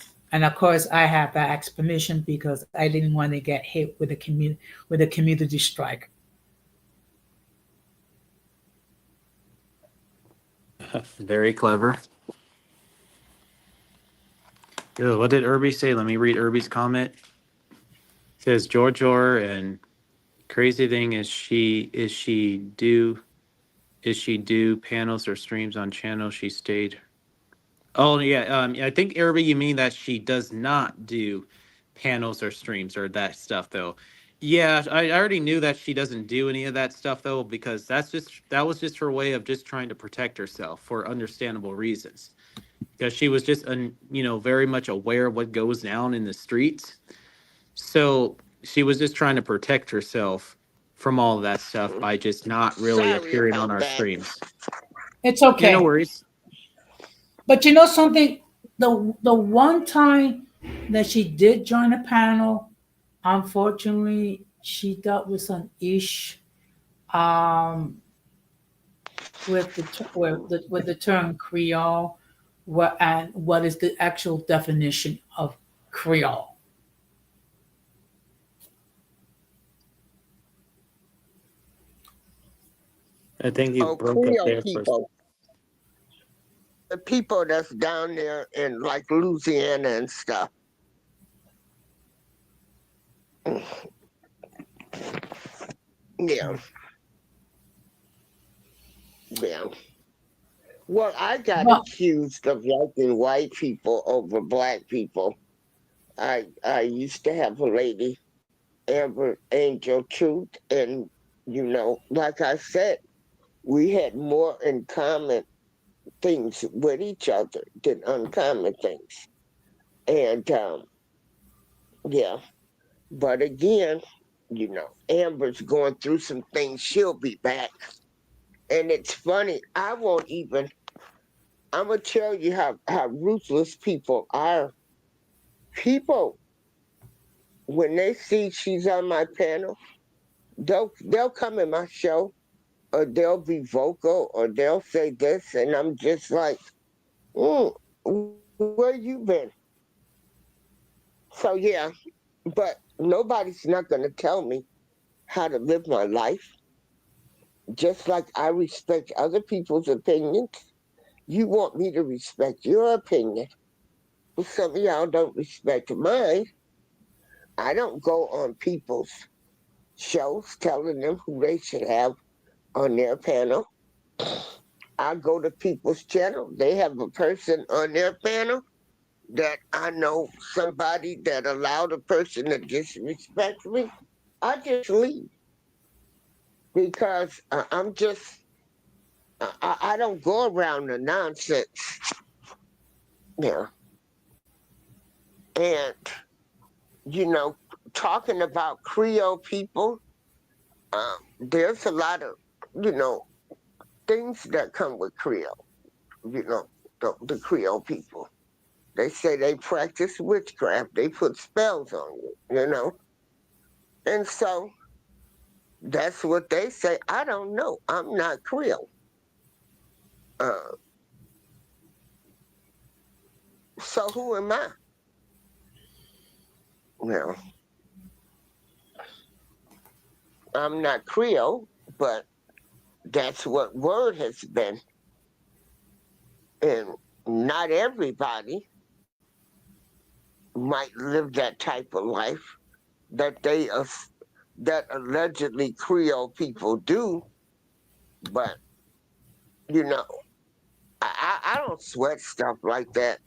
I have to ask permission because I didn't want to get hit with a community strike. Very clever. Ew, what did Irby say? Let me read Irby's comment. It says George Orr and crazy thing is she do panels or streams on channel she stayed. Oh yeah, I think Irby, you mean that she does not do panels or streams or that stuff though. Yeah, I already knew that she doesn't do any of that stuff though because that was just her way of just trying to protect herself for understandable reasons. Because she was just very much aware of what goes down in the streets. So she was just trying to protect herself from all of that stuff by just not really Sorry appearing on about our that. streams. It's Yeah, no okay. worries. But you know something? The one time that she did join a panel, unfortunately, she dealt with some ish um, with the term Creole, what is the actual definition of Creole? I think you Oh, broke up Creole there first. people, the people that's down there in like Louisiana and stuff. Yeah, yeah. Well, I got But accused of liking white people over black people. I used to have a lady, Amber Angel Truth, and like I said, we had more in common things with each other than uncommon things. And yeah, but again, Amber's going through some things. She'll be back. And it's funny, I won't even I'm gonna tell you how ruthless people are. People, when they see she's on my panel, they'll come in my show, or they'll be vocal, or they'll say this, and I'm just like, mm, where you been? So yeah, but nobody's not gonna tell me how to live my life. Just like I respect other people's opinions, you want me to respect your opinion. But some of y'all don't respect mine. I don't go on people's shows telling them who they should have on their panel. I go to people's channel. They have a person on their panel that I know somebody that allowed a person to disrespect me. I just leave because I'm just, I don't go around the nonsense. Yeah. And, you know, talking about Creole people, there's a lot of, you know, things that come with Creole, you know, the Creole people. They say they practice witchcraft, they put spells on you, you know. And so that's what they say. I don't know. I'm not Creole. Uh, so who am I? Well, I'm not Creole, but that's what word has been. And not everybody might live that type of life that that allegedly Creole people do, but you know, I don't sweat stuff like that.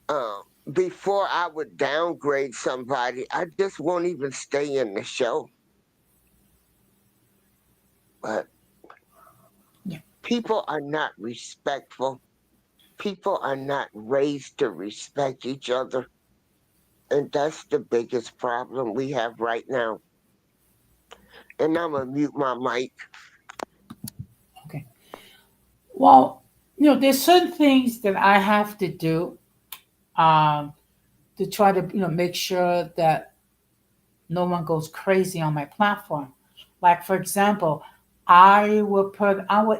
Um, Before I would downgrade somebody, I just won't even stay in the show. But Yeah. people are not respectful. People are not raised to respect each other. And that's the biggest problem we have right now. And I'm going to mute my mic. Okay. Well, there's certain things that I have to do um, to try to, make sure that no one goes crazy on my platform. Like, for example, I will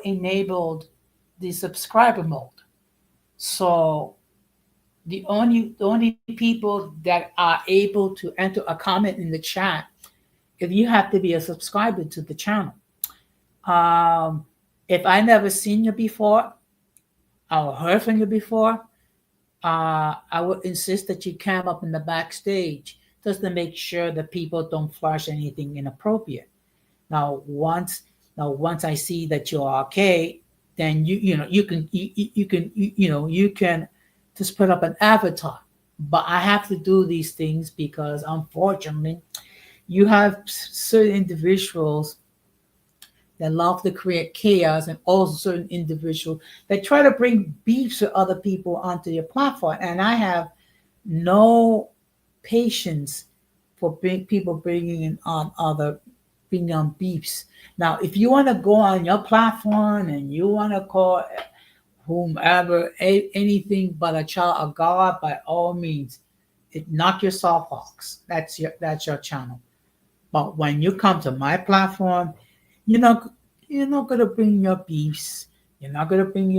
enable the subscriber mode. So the only people that are able to enter a comment in the chat, if you have to be a subscriber to the channel. Um, if I never seen you before or heard from you before, I would insist that you come up in the backstage just to make sure that people don't flash anything inappropriate. Now, once I see that you're okay, then you can just put up an avatar. But I have to do these things because unfortunately, you have certain individuals that love to create chaos, and also certain individuals that try to bring beefs with other people onto your platform. And I have no patience for people bringing on beefs. Now, if you want to go on your platform and you want to call whomever anything but a child of God, by all means, knock yourself off. That's your channel. But when you come to my platform, you're not you're not gonna bring your beefs. You're not gonna bring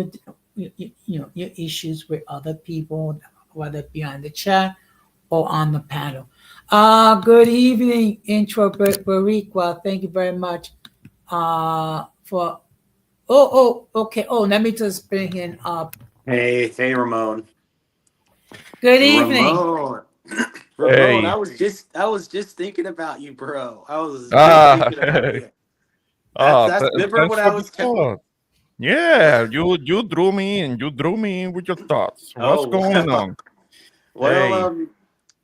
your issues with other people, whether it be on the chat or on the panel. Good evening, intro Bariqua. Thank you very much. For okay. Oh, let me just bring in up. Hey, Ramon. Good evening. Ramon. Ramon, Hey. I was just thinking about you, bro. I was just Ah, thinking about you. That's remember thanks what I for the was telling. thought. Yeah, you drew me and you drew me in with your thoughts. What's Oh going well, on? well, Hey.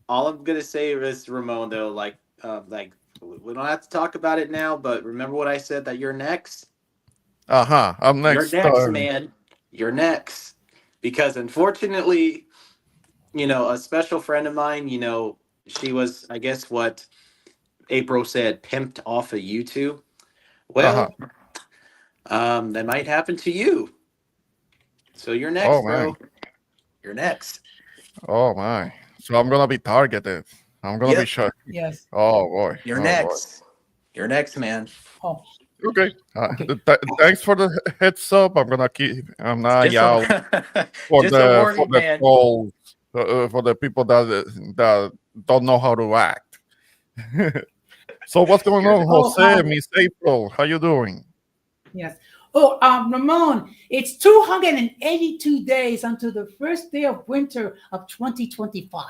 all I'm gonna say is Ramon though, like we don't have to talk about it now, but remember what I said that you're next. Uh-huh. I'm You're next next, turn. man. You're next. Because unfortunately, a special friend of mine, she was, I guess, what April said, pimped off of YouTube. Uh-huh. Well, that might happen to you. So you're next, Oh bro. my. You're next. Oh my. So I'm gonna be targeted. I'm gonna be Yep. shot. Yes. Oh boy. You're Oh boy. next. You're next, man. Oh, Okay. okay. Thanks for the heads up. I'm gonna keep an eye Just out a, for just a for warning, the man. calls for the people that don't know how to act. So what's going You're on, next. Oh, Jose? Miss April, how you doing? yes. Oh, Ramon, it's 282 days until the first day of winter of 2025.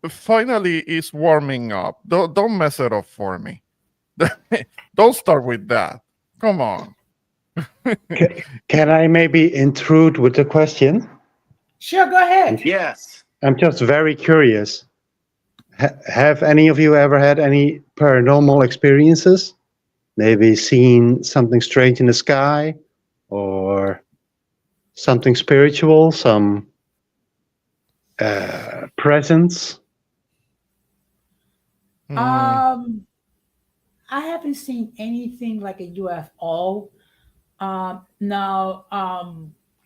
Finally, it's warming up. Don't mess it up for me. Don't start with that. Come on. Can I maybe intrude with a question? Sure, go ahead. Yes. I'm just very curious. Have any of you ever had any paranormal experiences? Maybe seen something strange in the sky or something spiritual, some presence? Mm, I haven't seen anything like a UFO. Now,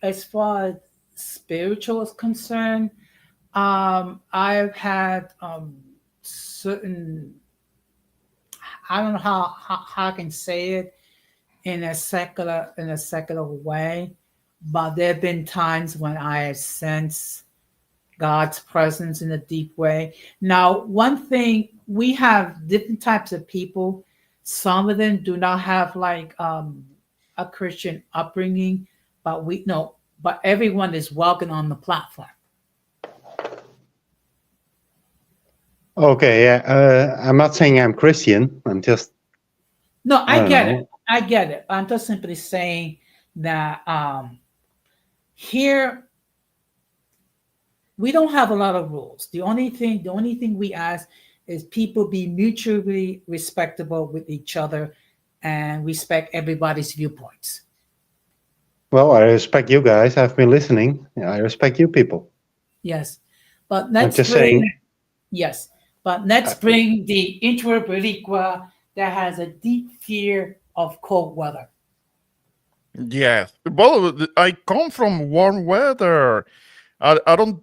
as far as spiritual is concerned, I've had certain. I don't know how I can say it in a secular way, but there have been times when I have sensed God's presence in a deep way. Now, one thing, we have different types of people. Some of them do not have like a Christian upbringing, but we know, but everyone is welcome on the platform. Okay, yeah. I'm not saying I'm Christian. I'm just, No, I I don't get know. it. I get it. I'm just simply saying that here we don't have a lot of rules. The only thing we ask is people be mutually respectable with each other and respect everybody's viewpoints. Well, I respect you guys. I've been listening. Yeah, I respect you people. Yes. But I'm let's just bring saying, yes. But let's bring the intro Boricua that has a deep fear of cold weather. yes. Well, I come from warm weather. I don't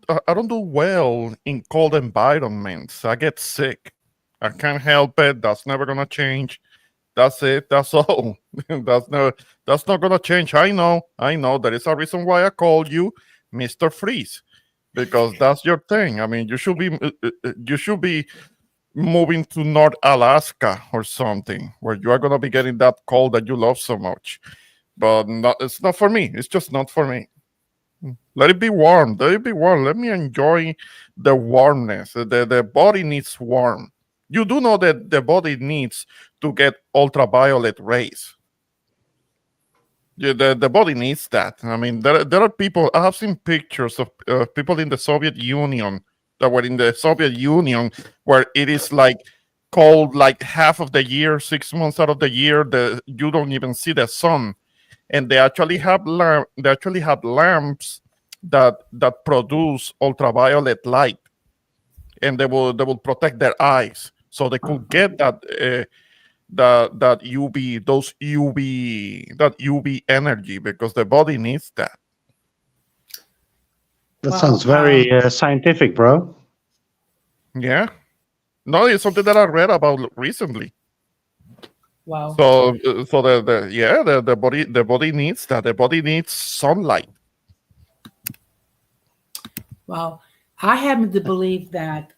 do well in cold environments. I get sick. I can't help it. That's never gonna change. That's it. That's all. That's not gonna change. I know. There is a reason why I called you Mr. Freeze, because that's your thing. I mean, you should be moving to North Alaska or something, where you are gonna be getting that cold that you love so much. But it's not for me. It's just not for me. Let it be warm. Let it be warm. Let me enjoy the warmness. The body needs warm. You do know that the body needs to get ultraviolet rays. Yeah, the body needs that. I mean, there are people. I have seen pictures of people in the Soviet Union that were in the Soviet Union where it is like cold like half of the year, 6 months out of the year. You don't even see the sun, and they actually have lamps that produce ultraviolet light, and they will protect their eyes, so they could get that UV energy, because the body needs that. that Well, sounds very scientific, bro. Yeah. No, it's something that I read about recently. Wow. So the body needs that. The body needs sunlight. Well, I happen to believe that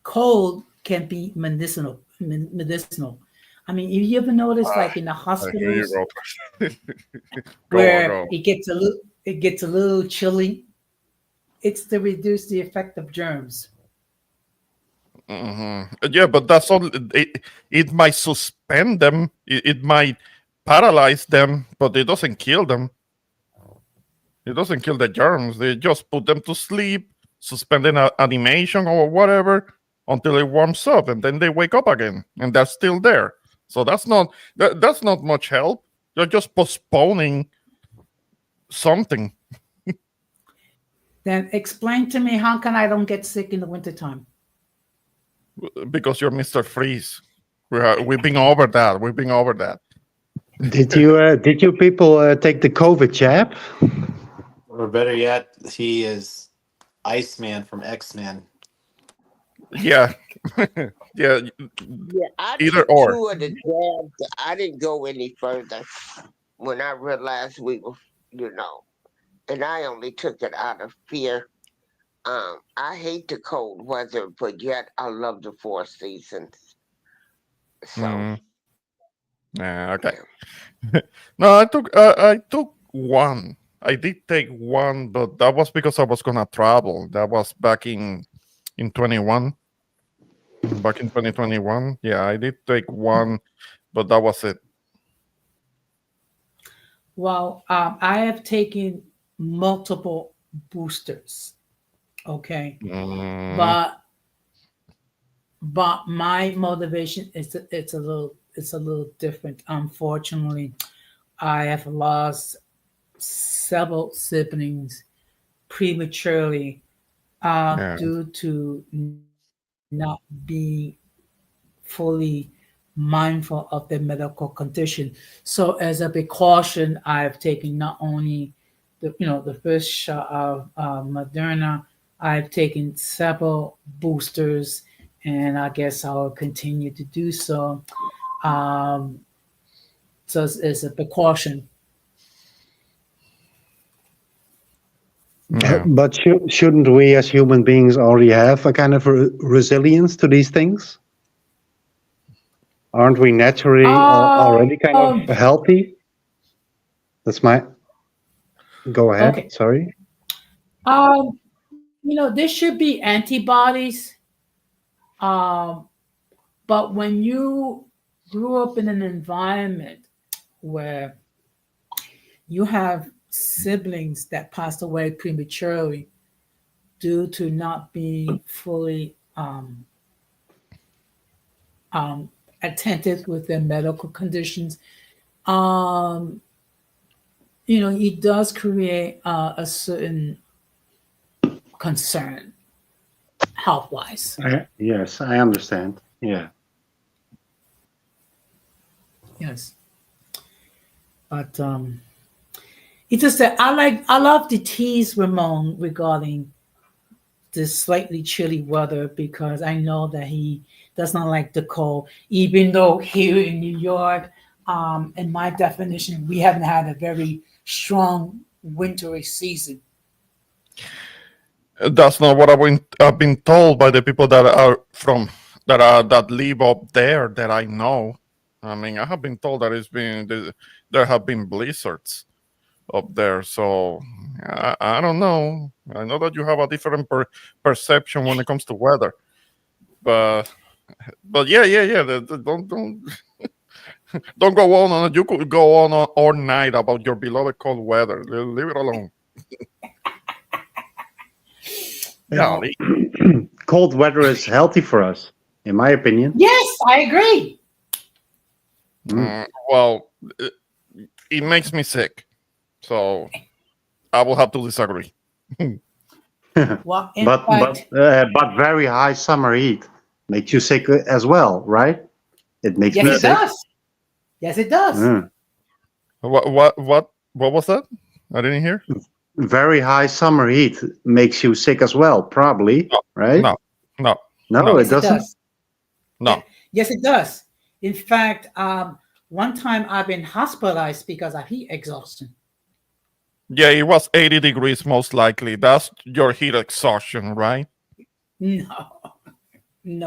cold can be medicinal. Medicinal. I mean, if you ever notice, like in the Here you hospitals, go. where Go. it gets a little chilly, it's to reduce the effect of germs. Yeah, but that's all. It might suspend them. It might paralyze them, but it doesn't kill them. It doesn't kill the germs. They just put them to sleep, suspending animation or whatever until it warms up, and then they wake up again, and they're still there. So that's not much help. You're just postponing something. Then explain to me how can I don't get sick in the wintertime? Because you're Mr. Freeze. We've been over that. Did you people take the COVID jab? Or better yet, he is Iceman from X-Men. Yeah. Yeah. Yeah, I Either took or. 2 of the jabs. I didn't go any further when I realized we were, you know, and I only took it out of fear. I hate the cold weather, but yet I love the 4 seasons. So Mm, yeah, okay. yeah. No, I took one. I did take one, but that was because I was gonna travel. That was in 21, back in 2021. Yeah, I did take one, but that was it. Well, I have taken multiple boosters. Okay, Mm, but my motivation is it's a little different. Unfortunately, I have lost several siblings prematurely yeah, due to not being fully mindful of their medical condition. So as a precaution, I've taken not only the first shot of Moderna, I've taken several boosters, and I guess I'll continue to do so. Um, so it's a precaution. yeah. But shouldn't we as human beings already have a kind of resilience to these things? Aren't we naturally already kind of Um, healthy? That's my. Go ahead. okay. Sorry. There should be antibodies. Um, but when you grew up in an environment where you have siblings that passed away prematurely due to not being fully um, attentive with their medical conditions, um, it does create a certain concern health wise. Yes, I understand. Yeah. Yes. But it's just that I love to tease Ramon regarding this slightly chilly weather because I know that he does not like the cold, even though here in New York, in my definition, we haven't had a very strong wintry season. That's not what I've been told by the people that live up there that I know. I mean, I have been told that there have been blizzards up there. So I don't know. I know that you have a different perception when it comes to weather, but yeah. Don't go on. You could go on all night about your beloved cold weather. Leave it alone. No. Golly. Cold weather is healthy for us, in my opinion. Yes, I agree. Well, it makes me sick, so I will have to disagree. Well, in but fact, very high summer heat makes you sick as well, right? It makes yes, me it sick. does. Yes, it does. Mm. What was that? I didn't hear. Very high summer heat makes you sick as well, probably, No, right? no, no, No, no, it Yes, it doesn't. does. Yeah, no. yes, it does. In fact, one time I've been hospitalized because of heat exhaustion. Yeah, it was 80 degrees most likely. That's your heat exhaustion, right? No,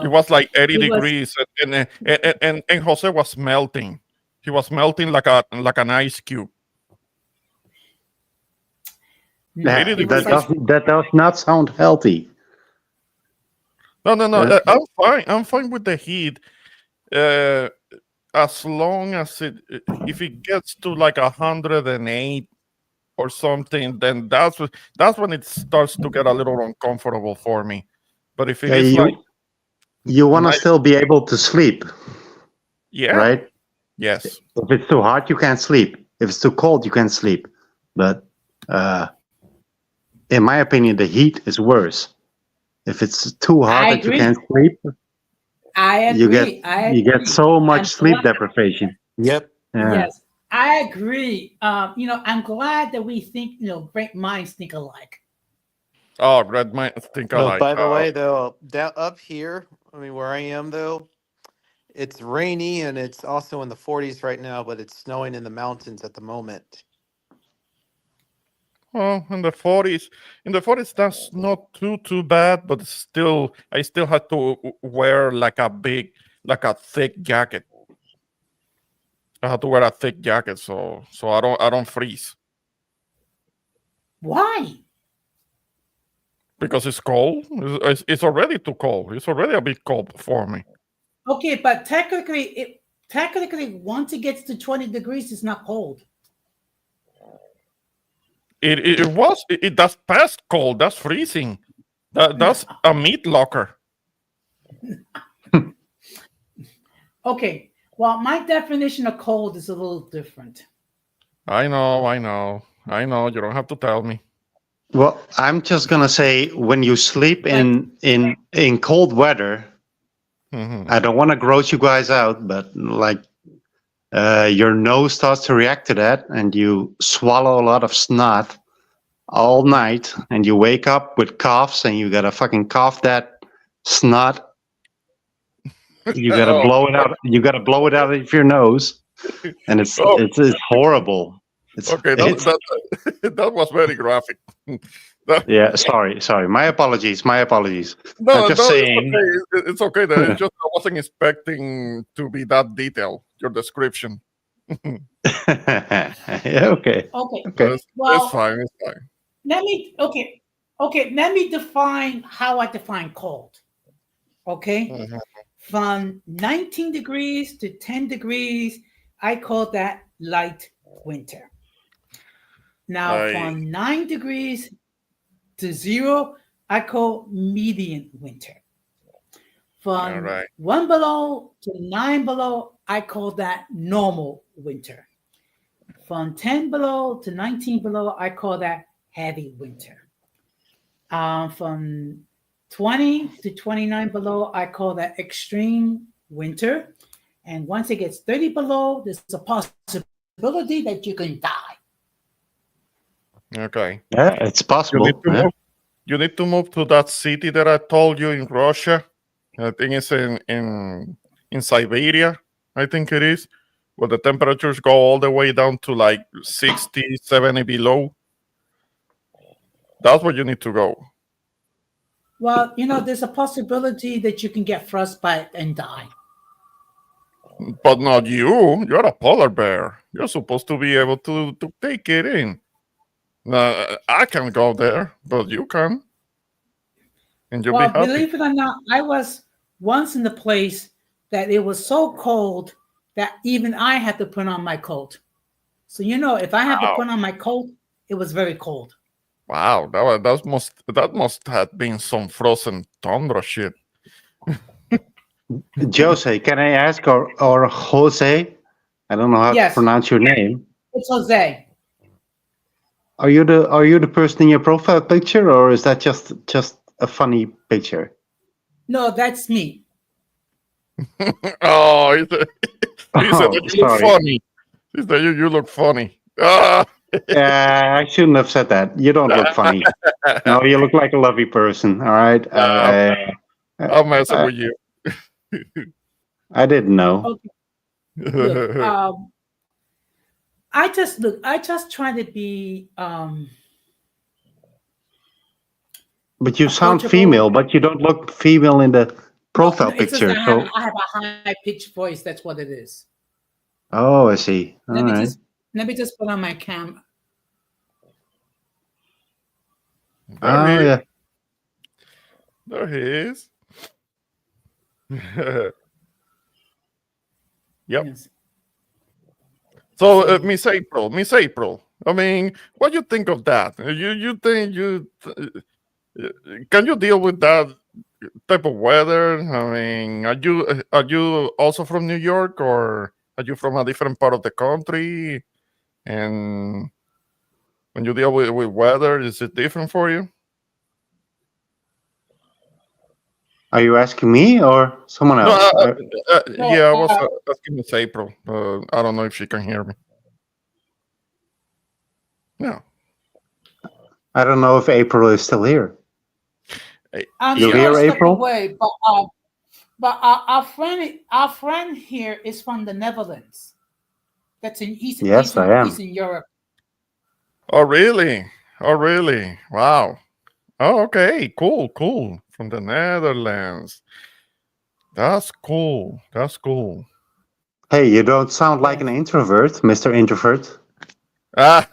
It no, was like 80 it was degrees, and Jose was melting. He was melting like an ice cube. no, 80 Yeah, it was like degrees. that does not sound healthy. No. Uh, I'm fine. I'm fine with the heat. Uh, as long as if it gets to like 108 or something, then that's when it starts to get a little uncomfortable for me. But if it yeah, is like you want to nice, still be able to sleep, yeah, right? yes, If it's too hot, you can't sleep. If it's too cold, you can sleep. But uh, in my opinion, the heat is worse. If it's too hot I that you can't agree. sleep, I you get agree. I you get agree. so much I'm sleep glad. deprivation. Yep. Yeah. Yes, I agree. I'm glad that we think, great minds think alike. Oh, red might think Oh, alike. by the way, though, down up here, I mean, where I am, though, it's rainy and it's also in the 40s right now, but it's snowing in the mountains at the moment. Oh, in the 40s, that's not too bad, but still, I still had to wear like a thick jacket. I had to wear a thick jacket so I don't freeze Why? because it's cold. It's already too cold. It's already a bit cold for me. Okay, but technically, once it gets to 20 degrees, it's not cold. That's past cold. That's freezing. That's a meat locker. Okay, well, my definition of cold is a little different. I know. You don't have to tell me. Well, I'm just gonna say when you sleep Like, in cold weather, Mhm. I don't want to gross you guys out, but like your nose starts to react to that, and you swallow a lot of snot all night, and you wake up with coughs, and you gotta fucking cough that snot. You gotta Oh, blow it out. You gotta blow it out of your nose, and it's oh, it's it's horrible. It's okay. it's That was very graphic. That- yeah. Sorry. My apologies. My apologies. I'm no, just no, it's saying. okay. It's okay. It's just I wasn't expecting to be that detailed. Your description. Yeah. Okay. okay, But Okay. it's well, fine. It's fine. let me define how I define cold. Okay, Mhm. from 19 degrees to 10 degrees, I call that light winter. Now, I from 9 degrees to zero, I call medium winter. all From right. 1 below to 9 below, I call that normal winter. From 10 below to 19 below, I call that heavy winter. From 20 to 29 below, I call that extreme winter. And once it gets 30 below, there's a possibility that you can die. Okay. Yeah, it's You need possible. to Yeah. move. You need to move to that city that I told you in Russia. I think it's in Siberia. I think it is, where the temperatures go all the way down to like 60, 70 below. That's where you need to go. Well, there's a possibility that you can get frostbite and die. But not you. You're a polar bear. You're supposed to be able to take it in. I can't go there, but you can, and you'll be Well, happy. believe it or not, I was once in the place that it was so cold that even I had to put on my coat. So, if I had to Wow. put on my coat, it was very cold. Wow, that must have been some frozen tundra shit. Jose, can I ask, or Jose? I don't know how to Yes, pronounce your name. it's Jose. Are you the person in your profile picture, or is that just a funny picture? No, that's me. Oh, he said that Oh, you look sorry. funny. He said you look funny. Ah, I shouldn't have said that. You don't look funny. No, you look like a lovely person. All right. nah, I, I'm messing I, with you. I didn't know. Okay, look, I just try to be But you sound approachable. female, but you don't look female in the No, profile no, it's just picture. that So, I have a high pitched voice. That's what it is. oh, I see. All Let me right. just let me just put on my cam. There he Oh, is. yeah. There he is. Yep. Yes. So, So Miss April. I mean, what do you think of that? You think can you deal with that type of weather? I mean, are you also from New York, or are you from a different part of the country? And when you deal with weather, is it different for you? Are you asking me or someone No, else? yeah, no, I was asking Miss April. I don't know if she can hear me. No. I don't know if April is still here. She You Yeah. might have here, stepped April? away, but our friend here is from the Netherlands. That's in Yes, I he's am. in Europe. Oh, really? Oh, really? Wow. Oh, okay. Cool, cool. From the Netherlands. That's cool. That's cool. Hey, you don't sound like an Yes. introvert, Mr. Introvert. Ah,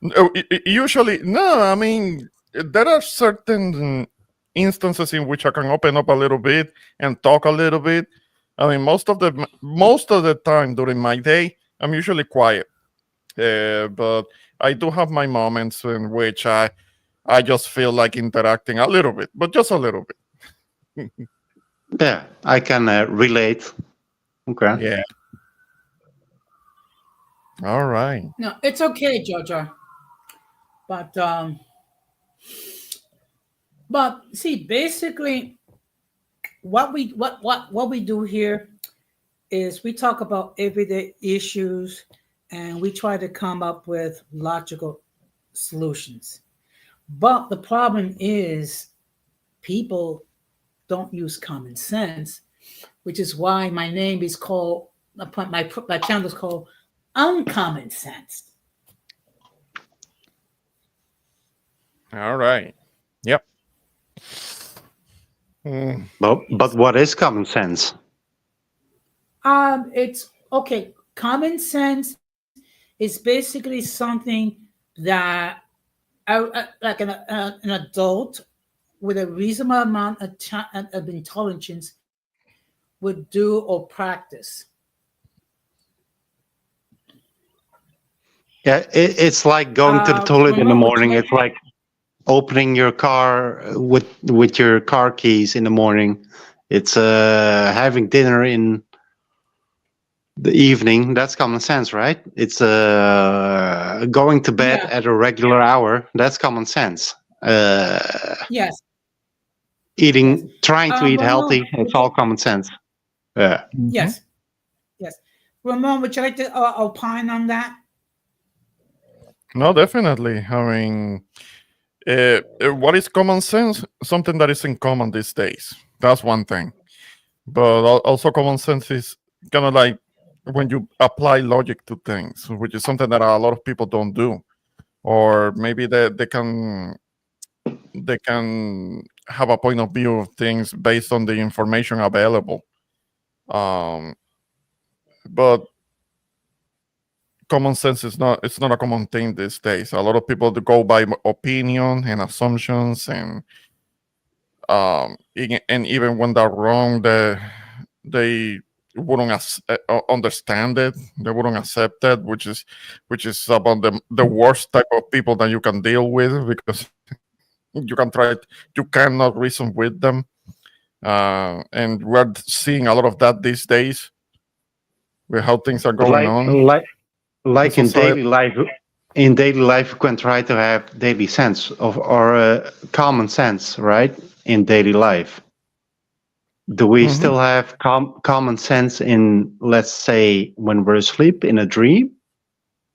no, usually, no. I mean, there are certain instances in which I can open up a little bit and talk a little bit. I mean, most of the time during my day, I'm usually quiet. But I do have my moments in which I just feel like interacting a little bit, but just a little bit. Yeah, I can relate. Okay. Yeah. All right. No, it's okay, Jojo. But see, basically, what we do here is we talk about everyday issues, and we try to come up with logical solutions. But the problem is people don't use common sense, which is why my name is called my channel is called Uncommon Sense. All right. Yep. Mm. But what is common sense? It's okay. Common sense is basically something that like an adult with a reasonable amount of intelligence would do or practice. Yeah, it's like going to the toilet in the Ramon, would you morning. like It's like opening your car with your car keys in the morning. It's having dinner in the evening. That's common sense, right? It's going to bed Yeah, at a regular hour. That's common sense. yes, yes. Trying to eat Ramon, healthy. It's all common sense. Yeah. Mhm. yes, yes. Ramon, would you like to opine on that? No, definitely. I mean, what is common sense? Something that is in common these days. That's one thing. But also, common sense is kind of like when you apply logic to things, which is something that a lot of people don't do, or maybe they can have a point of view of things based on the information available. Um, but common sense is not it's not a common thing these days. A lot of people go by opinion and assumptions, and and even when they're wrong, they wouldn't understand it. They wouldn't accept it, which is about the worst type of people that you can deal with, because you cannot reason with them. And we're seeing a lot of that these days with how things are But going on in like society. in daily life, you can try to have daily sense of or common sense, right? In daily life, do we Hmm. still have common sense in, let's say, when we're asleep in a dream?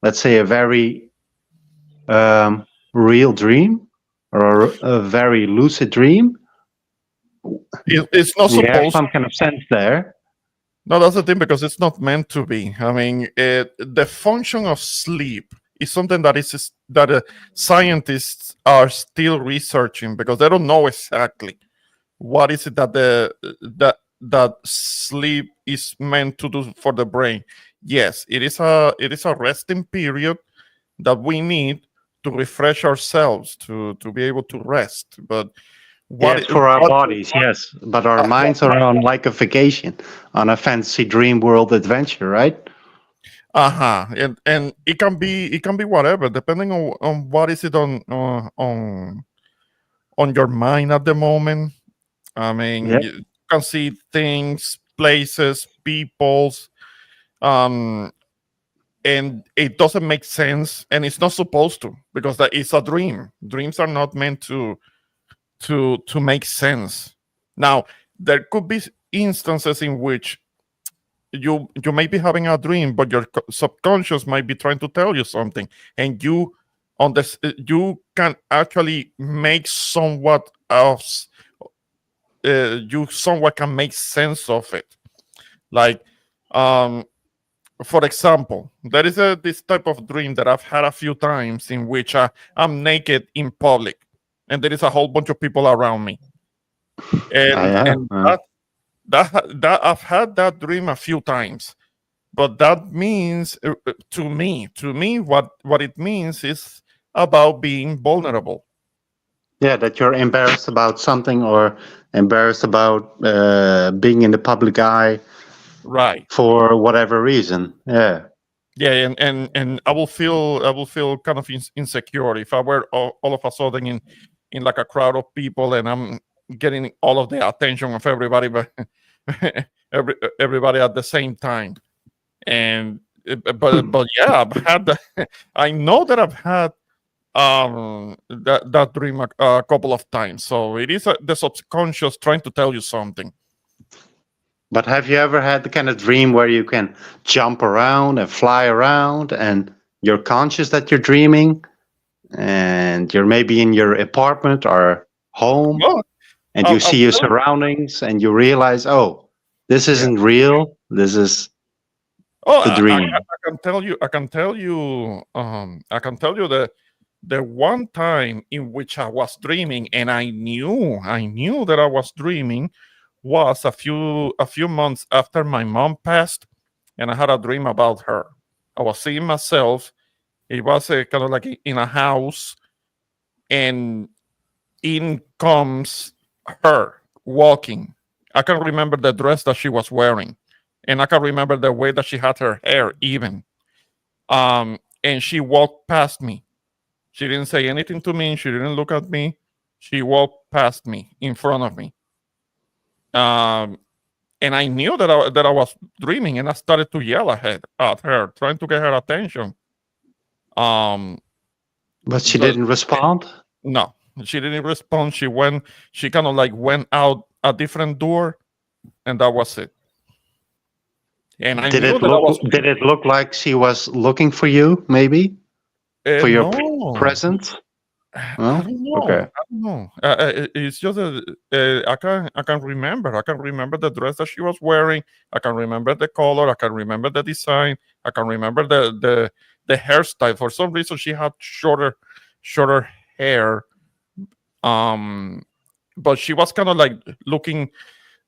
Let's say a very real dream or a very lucid dream. It's not We have supposed. some kind of sense there. No, that's the thing, because it's not meant to be. I mean, the function of sleep is something that scientists are still researching, because they don't know exactly what is it that sleep is meant to do for the brain. Yes, it is a resting period that we need to refresh ourselves to be able to rest. But what Yes, it- for our what bodies, yes, but our uh, minds are on like a vacation, on a fantasy dream world adventure, right? uh-huh, and it can be whatever, depending on what is it on your mind at the moment. I Yeah. mean, you can see things, places, peoples, um and it doesn't make sense, and it's not supposed to, because that is a dream. Dreams are not meant to make sense. Now, there could be instances in which you may be having a dream, but your subconscious might be trying to tell you something, and you on this, you can actually make somewhat else. You somewhat can make sense of it. Like, um, for example, there is this type of dream that I've had a few times in which I'm naked in public, and there is a whole bunch of people around me, and Yeah. and that I've had that dream a few times. But that means to me, what it means is about being vulnerable. Yeah, that you're embarrassed about something or embarrassed about being in the public eye Right. for whatever reason. Yeah. Yeah, and I will feel kind of insecure if I were all of a sudden in like a crowd of people and I'm getting all of the attention of everybody, but everybody at the same time. And but yeah, I've had that. I know that I've had that dream a couple of times. So it is the subconscious trying to tell you something. But have you ever had the kind of dream where you can jump around and fly around and you're conscious that you're dreaming and you're maybe in your apartment or home Well, and you I'll see your tell you. surroundings and you realize, oh, this Yeah. isn't real. This is Oh, the I dream. can tell you. I can tell you the one time in which I was dreaming, and I knew that I was dreaming, was a few months after my mom passed, and I had a dream about her. I was seeing myself. It was kind of like in a house, and in comes her walking. I can remember the dress that she was wearing, and I can remember the way that she had her hair, even. And she walked past me. She didn't say anything to me. She didn't look at me. She walked past me, in front of me. Um, and I knew that I was dreaming, and I started to yell at her, trying to get her attention. Um, But she the, didn't respond. no, she didn't respond. She kind of like went out a different door, and that was it. And I knew that I was Did it look like she was looking for you, maybe? For your no. presence? I No? don't know. Okay. I don't know. It's just I can remember. I can remember the dress that she was wearing. I can remember the color. I can remember the design. I can remember the hairstyle. For some reason, she had shorter hair. Um, but she was kind of like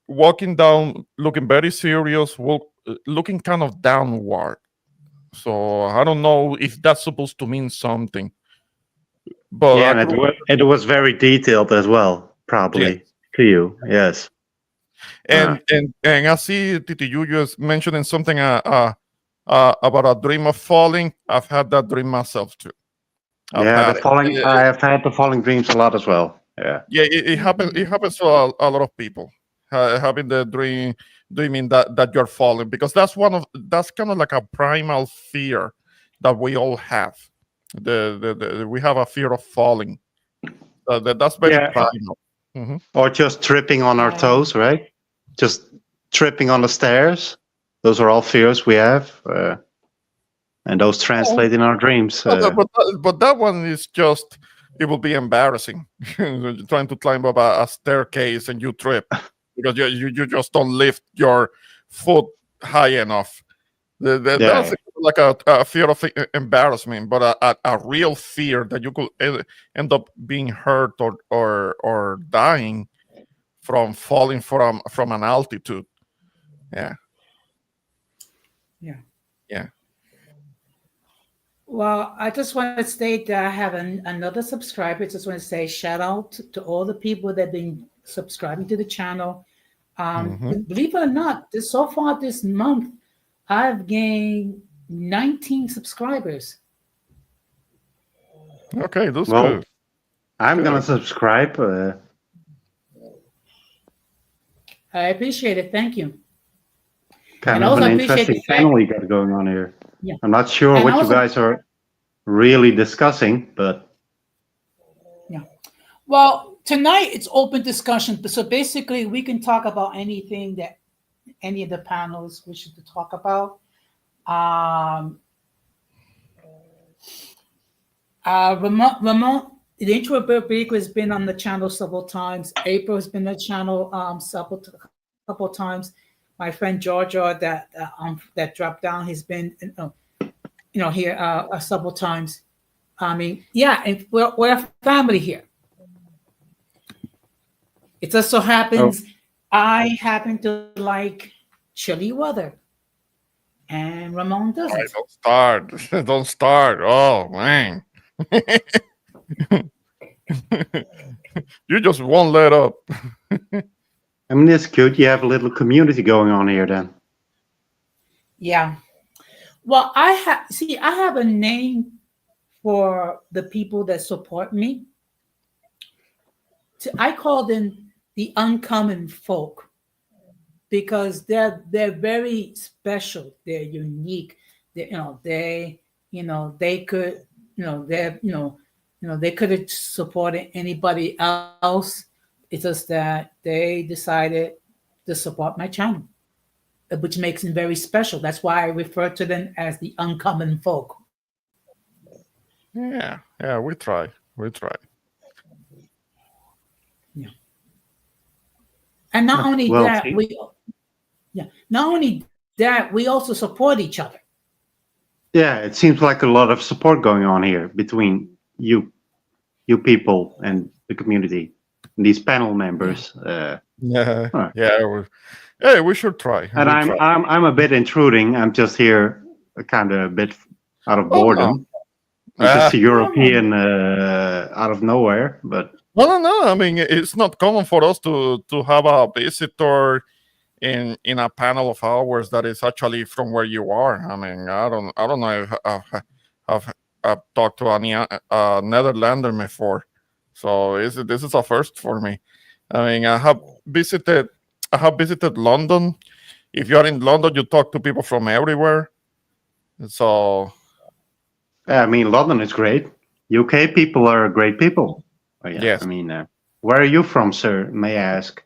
walking down, looking very serious, looking kind of downward. So I don't know if that's supposed to mean something. But Yeah, I and could, it was very detailed as well, yeah. probably to you. Yes. Uh, And I see Titi, you just mentioning something about a dream of falling. I've had that dream myself too. I've yeah, had it. I have had the falling dreams a lot as well. Yeah. Yeah, it happens. It happens to a lot of people, having the dreaming that you're falling, because that's kind of like a primal fear that we all have. We have a fear of falling. That's very Yeah. primal. Hmm. Or just tripping on our Right. toes, right? Just tripping on the stairs. Those are all fears we have. And those translate in our dreams. But that one is just, it will be embarrassing trying to climb up a staircase and you trip because you just don't lift your foot high enough. That's Yeah. like a fear of embarrassment, but a real fear that you could end up being hurt or dying from falling from an altitude. Yeah, Yeah. yeah. Well, I just want to state that I have another subscriber. Just want to say shout out to all the people that have been subscribing to the channel. Hmm. Believe it or not, so far this month, I've gained 19 subscribers. Okay, that's Well, good. I'm gonna Good. subscribe. I appreciate it. Thank you. Kind And of also an I appreciate the interesting fact, channel you got going on here. yeah. I'm not sure And what you also, guys are really discussing, but yeah. Well, tonight it's open discussion. So basically, we can talk about anything that any of the panels wish to talk about. Um, Ramon, the introvert Big has been on the channel several times. April has been on the channel couple times. My friend Georgia that dropped down has been here several times. I mean, yeah, and we're a family here. It just so Oh, happens I happen to like chilly weather, and Ramon I doesn't. don't start. Don't start. Oh man. You just won't let up. I mean, it's good. You have a little community going on here then. Yeah. Well, I have a name for the people that support me. I call them the uncommon folk because they're very special. They're unique. They, they could, they're, they could have supported anybody else. It's just that they decided to support my channel, which makes them very special. That's why I refer to them as the uncommon folk. Yeah, yeah, we try. We try. Yeah. And not only Well, that, see. not only that, we also support each other. Yeah, it seems like a lot of support going on here between you people and the community, these panel Yeah. members. Yeah, All right. yeah. Yeah, we should try. And We try. I'm a bit intruding. I'm just here, kind of a bit out of Oh no. boredom. I'm just a No, no, no. European out of nowhere, but No, no, no. I mean, it's not common for us to have a visitor in a panel of ours that is actually from where you are. I mean, I don't know if I've talked to any Netherlander before, so this is a first for me. I mean, visited I have visited London. If you are in London, you talk to people from everywhere. So I mean, London is great. UK people are great people. Oh, yeah, I yes, mean, where are you from, sir? May I ask?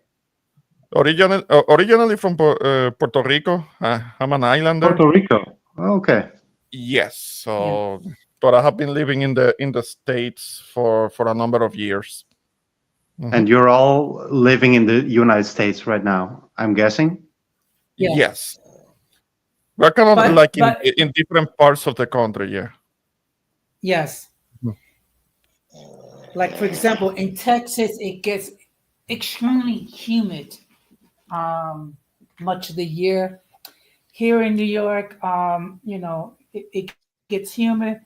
originally from Puerto Rico. I'm an islander. Puerto Rico. Okay. Yes. Yeah. So, but I have been living in the states for a number of years. Hmm. And you're all living in the United States right now, I'm guessing? Yeah. Yes, we're kind of But like but in different parts of the country. Yeah. yes, Mhm. like for example, in Texas, it gets extremely humid much of the year. Here in New York, it gets humid.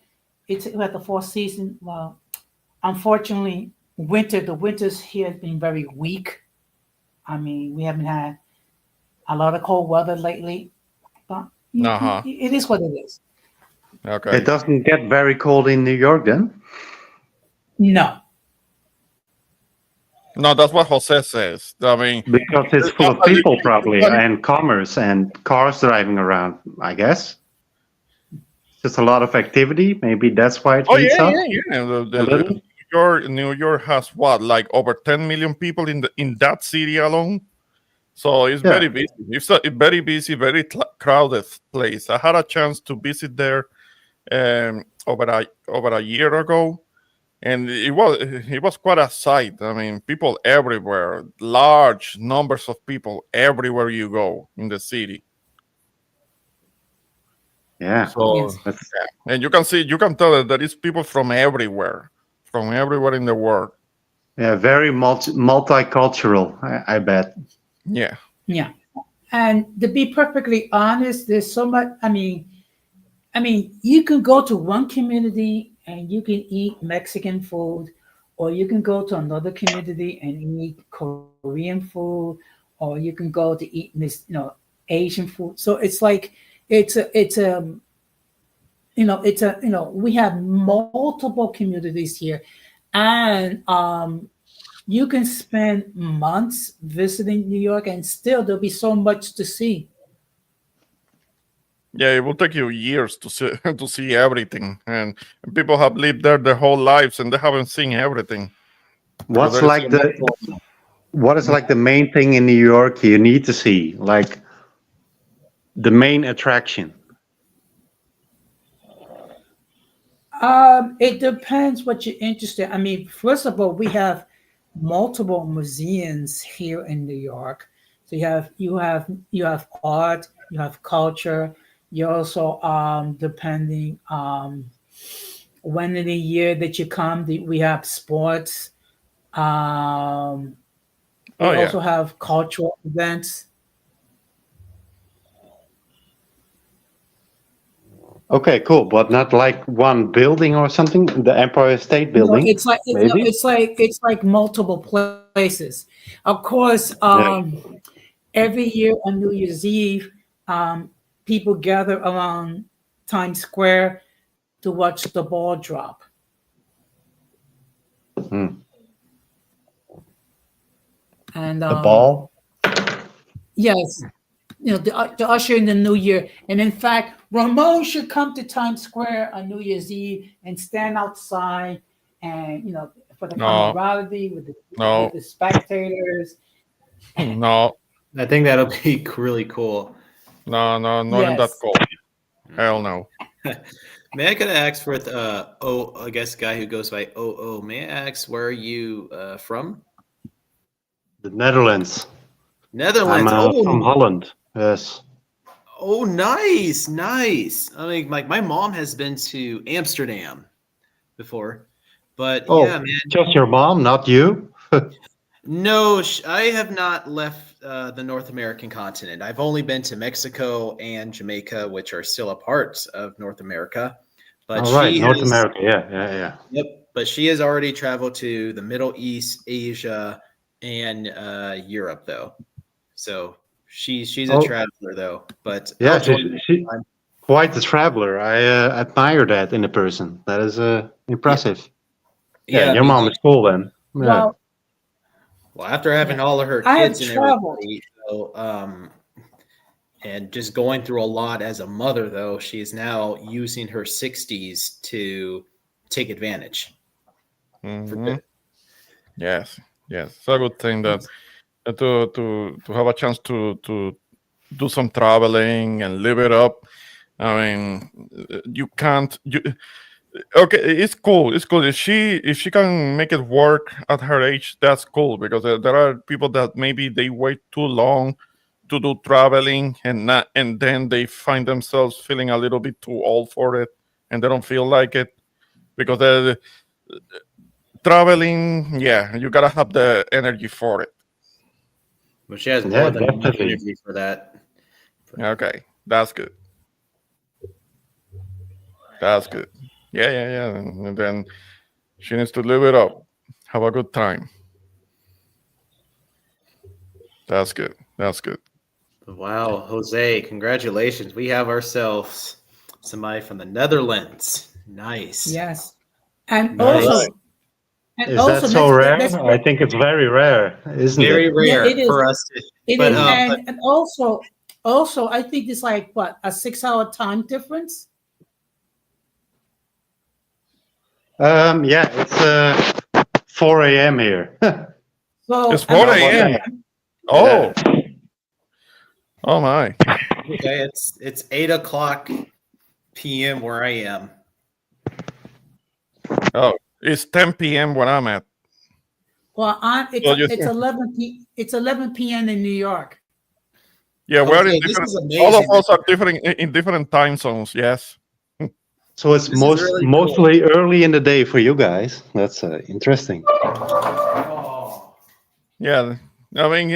It's at the fall season. Well, unfortunately, the winters here has been very weak. I mean, we haven't had a lot of cold weather lately, but Uh huh. it is what it is. It Okay. doesn't get very cold in New York then? No, No, that's what Jose says. I mean, Because it's full of actually, people, probably, and commerce and cars driving around, I guess. Just a lot of activity. Maybe that's why it oh heats yeah, up yeah, yeah. a little. New York has what, like over 10 million people in that city alone. So it's Yeah. very busy. It's a very busy, very crowded place. I had a chance to visit there over a year ago, and it was quite a sight. I mean, people everywhere, large numbers of people everywhere you go in the city. Yeah. So, yes, That's, yeah. And you can tell that there is people from everywhere in the world. yeah, very multicultural, I bet. Yeah, yeah. And to be perfectly honest, there's so much. You can go to one community and you can eat Mexican food, or you can go to another community and eat Korean food, or you can go to eat Asian food. So it's like it's a we have multiple communities here, and you can spend months visiting New York, and still there'll be so much to see. yeah. It will take you years to see to see everything, and people have lived there their whole lives and they haven't seen everything because What's there is like so much. what is like the main thing in New York you need to see? Like the main attraction. It depends what you're interested. I mean, first of all, we have multiple museums here in New York. So you have art, you have culture. You also depending when in the year that you come, we have sports. Um, we Oh yeah. also have cultural events. Okay, cool, but not like one building or something. The Empire State No, Building, maybe. it's like multiple places. Of course, Yeah. every year on New Year's Eve, um, people gather around Times Square to watch the ball drop. Hmm. And The ball. yes, to usher in the new year. And in fact, Ramon should come to Times Square on New Year's Eve and stand outside, and for the No, camaraderie with no, the spectators. no, I think that'll be really cool. no, no, not in that Yes. cold. Hell no. May I kind of ask for I guess guy who goes by May I ask where are you from? The Netherlands. I'm Netherlands. from Holland. Yes. Oh, nice, nice. I mean, like my mom has been to Amsterdam before, but yeah, Oh, man. just your mom, not you? No, I have not left the North American continent. I've only been to Mexico and Jamaica, which are still a part of North America. But All right, she North has, America. Yeah, yeah, yeah. yep. But she has already traveled to the Middle East, Asia, and Europe, though. So she's a Oh, traveler, though. But yeah. I'll join. She quite the traveler. I admire that in a person. That is Yeah, impressive. Yeah, yeah. I your mean, mom is cool then. Yeah. Well, well, after having yeah, all of her I have kids and traveled. everybody, so and just going through a lot as a mother, though, she is now using her 60s to take advantage for Hmm. good. Yes, yes. It's a good thing that to have a chance to do some traveling and live it up. I mean, you can't. Okay, it's cool. It's cool. If she can make it work at her age, that's cool because there are people that maybe they wait too long to do traveling and then they find themselves feeling a little bit too old for it and they don't feel like it because traveling, yeah, you gotta have the energy for it. But she has Yeah, more than enough definitely. energy for that. Okay, that's good. That's good. Yeah, yeah, yeah. And then she needs to live it up. Have a good time. That's good. That's good. Wow, Jose, congratulations. We have ourselves somebody from the Netherlands. Nice. Yes, and All Nice. right. also and Is that also so that's rare? that's I think it's very rare, isn't it? Very yeah, rare it is. for us to, It is, Mm. and also I think it's like what, a 6 hour time difference. Yeah, it's 4 a.m. here. It's So and 4 How about also a.m. that? Oh, Yeah. oh my. okay, it's 8 o'clock PM where I am. Oh, it's 10 p.m. where I'm at. well, So you it's 11 p.m. in New York. Yeah, we're in Jose, this different. is All of amazing. us are different in different time zones. Yes. So it's This is really cool. mostly early in the day for you guys. That's interesting. Oh. Yeah. I mean,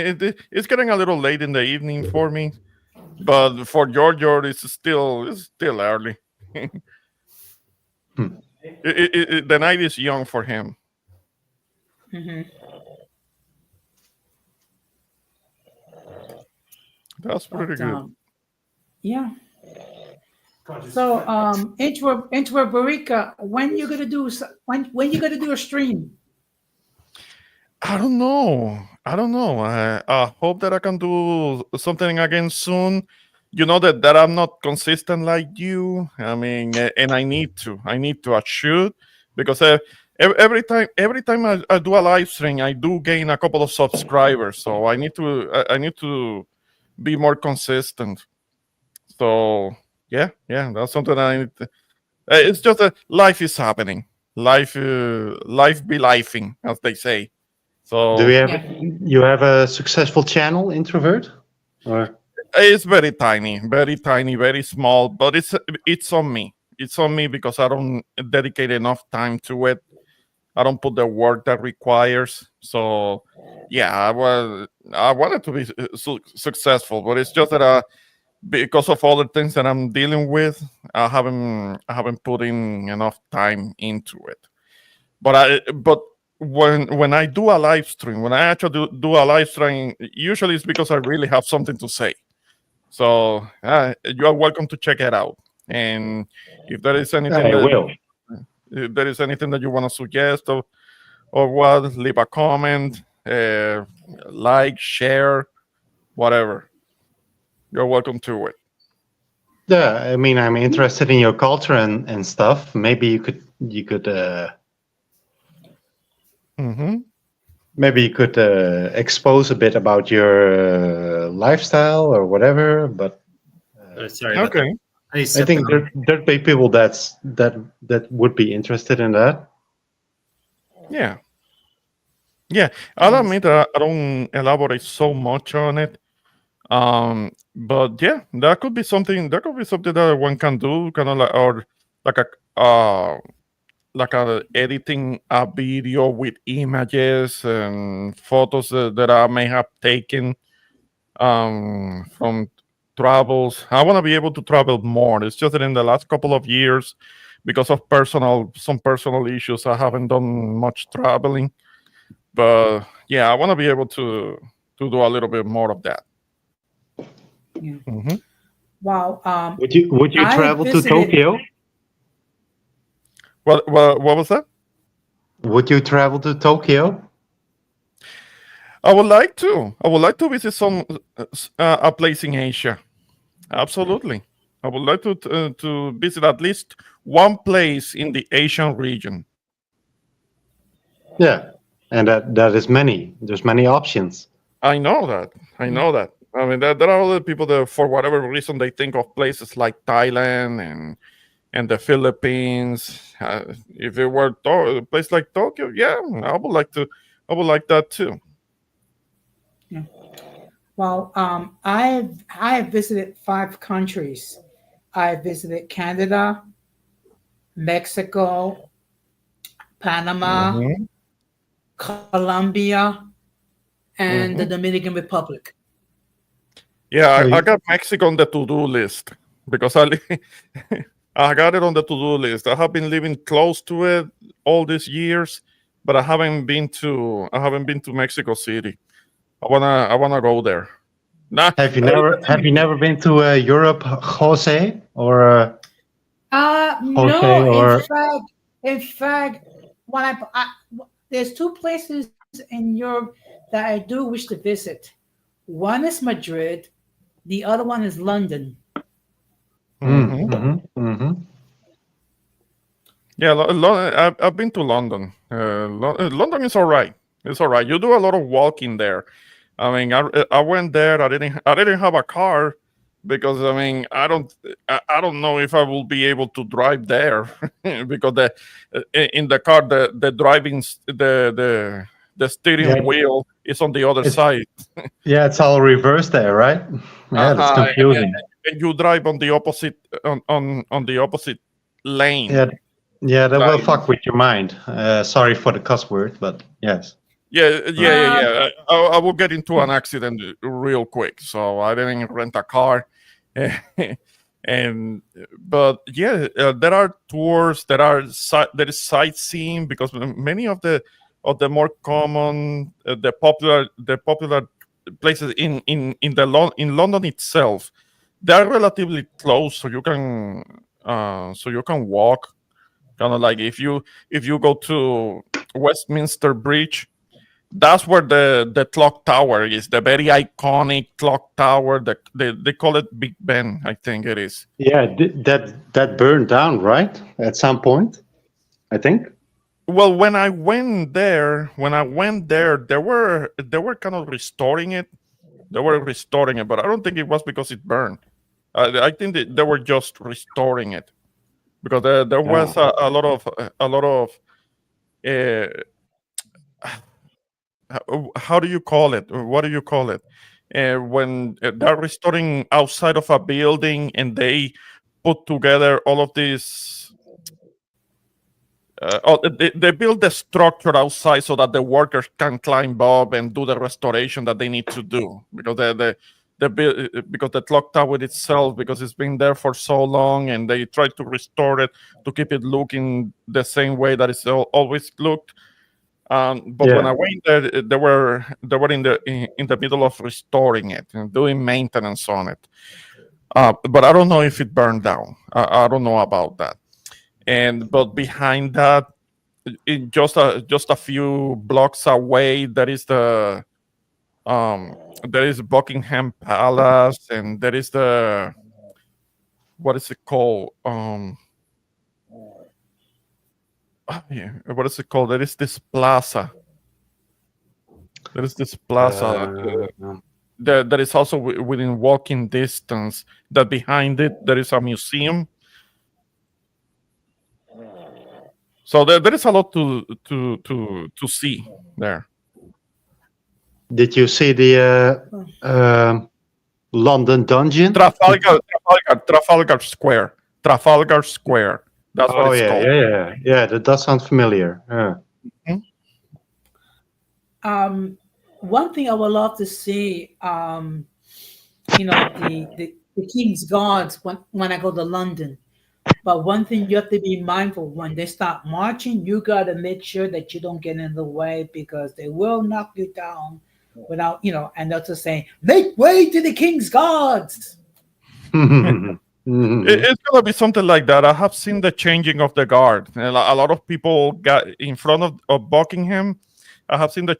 it's getting a little late in the evening for me, but for Giorgio, it's still early. Hmm. The night is young for him. Hmm. That's pretty But good. yeah. So Intro Barica, when you gonna do a stream? I don't know. I don't know. I hope that I can do something again soon. You know that I'm not consistent like you. I mean, and I need to. I need to. I should because every time I do a live stream, I do gain a couple of subscribers. So I need to. I need to be more consistent. So yeah, yeah, that's something I need. It's just that life is happening. Life be lifing, as they say. Do So Yeah. you have a successful channel, introvert? Or it's very tiny, very small. But it's on me. It's on me because I don't dedicate enough time to it. I don't put the work that requires. So yeah, I wanted to be successful, but it's just that because of all the things that I'm dealing with, I haven't put in enough time into it. But when I do a live stream, when I actually do a live stream, usually it's because I really have something to say. So you are welcome to check it out. And if there is anything I that will. if there is anything that you want to suggest or what, leave a comment, like, share, whatever. You're welcome to it. Yeah, I mean, I'm interested in your culture and stuff. Maybe Hmm. expose a bit about your lifestyle or whatever. But Sorry about that. Okay. I I stepped think on. there'd be people that would be interested in that. Yeah. Yeah. I'll admit that I don't elaborate so much on it. But yeah, that could be something. That could be something that one can do, kind of like, or like a editing a video with images and photos that I may have taken from travels. I want to be able to travel more. It's just that in the last couple of years, because of some personal issues, I haven't done much traveling. But yeah, I want to be able to do a little bit more of that. Yeah. Hmm. Wow. Would you I travel to visited. Tokyo? What was that? Would you travel to Tokyo? I would like to. I would like to visit a place in Asia. Absolutely. I would like to visit at least one place in the Asian region. Yeah, and that is many. There's many options. I know that. I know that. I mean, there are other people that, for whatever reason, they think of places like Thailand and the Philippines. If it were a place like Tokyo, yeah, I would like to. I would like that too. Yeah. Well, I have visited 5 countries. I visited Canada, Mexico, Panama, Hmm. Colombia, and the Hmm. Dominican Republic. Yeah, Oh, I got Mexico on the to-do list because I got it on the to-do list. I have been living close to it all these years, but I haven't been to Mexico City. I wanna go there. Nah, have you never been to Europe, Jose Jose No, in or fact, in fact, when there's 2 places in Europe that I do wish to visit. One is Madrid, the other one is London. hmm yeah, I've been to London. London is all right. It's all right. You do a lot of walking there. I mean, I went there. I didn't have a car because I mean I don't know if I will be able to drive there because in the car the driving the yeah, steering wheel is on the other it's side. yeah, it's all reversed there, right? Yeah, that's Uh-huh. confusing. And you drive on the opposite on the opposite Yeah, lane. yeah, that will Like, fuck with your mind. Sorry for the cuss word, but yes. yeah. I will get into an accident real quick, so I didn't rent a car. and but yeah, there are tours, there is sightseeing because many of the more common, the popular places in London itself, they are relatively close, so you can walk. Kind of like if you go to Westminster Bridge, that's where the clock tower is, the very iconic clock tower. They call it Big Ben, I think it is. Yeah, that burned down, right? At some point, I think. Well, when I went there, they were kind of restoring it. They were restoring it, but I don't think it was because it burned. I think that they were just restoring it. because there was Oh. a lot of uh, how do you call it? What do you call it? When they're restoring outside of a building and they put together all of these. They build the structure outside so that the workers can climb up and do the restoration that they need to do because because the clock tower itself, because it's been there for so long, and they try to restore it to keep it looking the same way that it's always looked. But when I Yeah. went there, they were in the middle of restoring it and doing maintenance on it. But I don't know if it burned down. I don't know about that. And but behind that, in just a few blocks away, there is Buckingham Palace, and there is the what is it called? Yeah, what is it called? There is this plaza. There is this plaza Uh, that is also within walking distance. That behind it there is a museum. So there is a lot to see there. did you see the London Dungeon? Trafalgar Square. Trafalgar Square. That's what Oh it's yeah, called. yeah. That does sound familiar. Yeah. One thing I would love to see, the King's Guards when I go to London. But one thing you have to be mindful when they start marching, you got to make sure that you don't get in the way because they will knock you down without, and they'll just say, make way to the King's Guards. It's gonna be something like that. I have seen the changing of the guard. And a lot of people got in front of Buckingham. I have seen the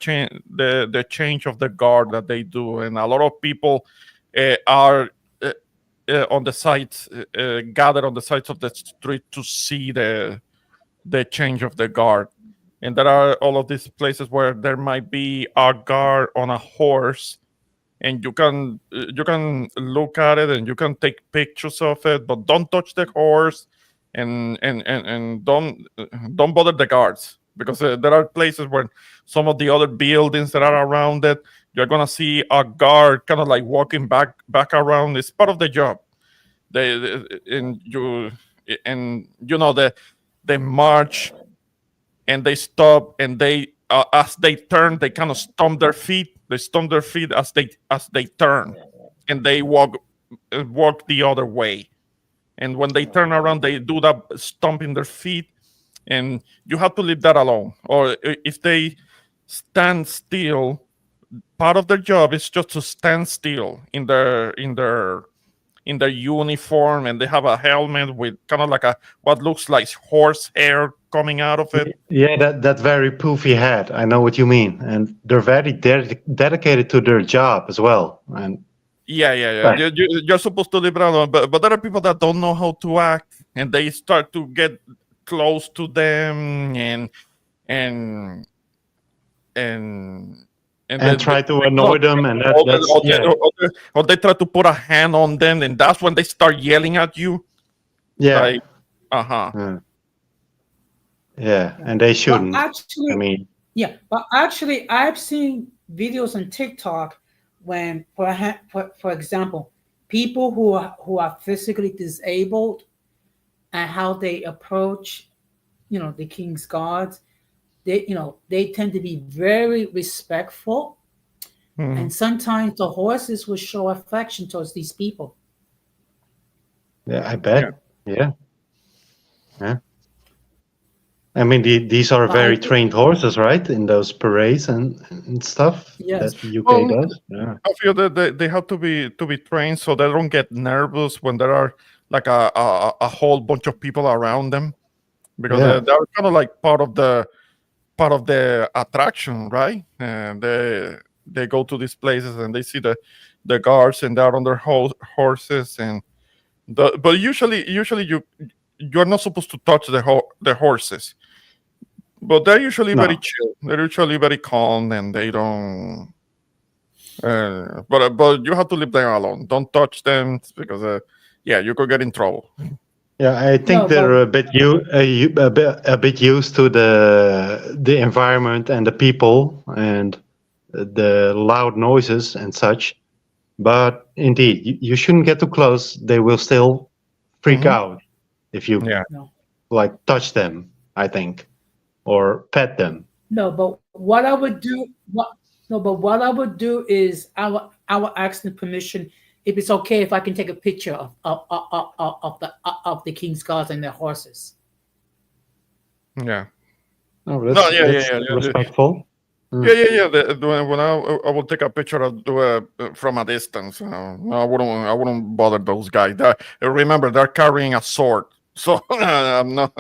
change of the guard that they do, and a lot of people are on the sides, gathered on the sides of the street to see the change of the guard. And there are all of these places where there might be a guard on a horse, and you can look at it and you can take pictures of it, but don't touch the horse, and don't bother the guards, because there are places where some of the other buildings that are around it, you're gonna see a guard kind of like walking back around. It's part of the job. They march and they stop, and as they turn, they kind of stomp their feet. They stomp their feet as they turn, and they walk the other way. And when they turn around, they do that stomping their feet, and you have to leave that alone. Or if they stand still, part of their job is just to stand still in their uniform, and they have a helmet with kind of like a what looks like horse hair coming out of it. Yeah, that very poofy hat. I know what you mean, and they're very dedicated to their job as well. And Yeah. You're supposed to leave it alone, but there are people that don't know how to act, and they start to get close to them, and and and try to annoy them, and that's yeah, or they try to put a hand on them, and that's when they start yelling at you. yeah, Like, uh-huh. yeah, and they But shouldn't. actually, I mean, but actually, I've seen videos on TikTok when, for example, people who are physically disabled and how they approach, the King's Guards. They tend to be very respectful, Mhm. and sometimes the horses will show affection towards these people. yeah, I Yeah. bet. Yeah. I mean, these are But I very think, trained horses, right? In those parades and stuff yes, that the UK Well, does. Yeah. I feel that they have to be trained so they don't get nervous when there are like a whole bunch of people around them, because Yeah. they're kind of like part of the attraction, right? And they go to these places and they see the guards, and they're on their horses, but usually you're not supposed to touch the horses, but they're usually very No. chill. They're usually very calm, and they don't. But you have to leave them alone. Don't touch them, because yeah, you could get in trouble. Yeah, I think No, they're but a bit used to the environment and the people and the loud noises and such. But indeed, you shouldn't get too close. They will still freak Hmm. out if you Yeah. no, like touch them, I think, or pet them. no. But what I would do, what no, but what I would do is I will ask the permission if it's okay if I can take a picture of the king's guards and their horses. Yeah. Oh, No. Yeah. Yeah. that's Yeah. Yeah. respectful. Yeah, Mm. yeah, yeah. When I will take a picture of from a distance. I wouldn't bother those guys. Remember, they're carrying a sword, so I'm not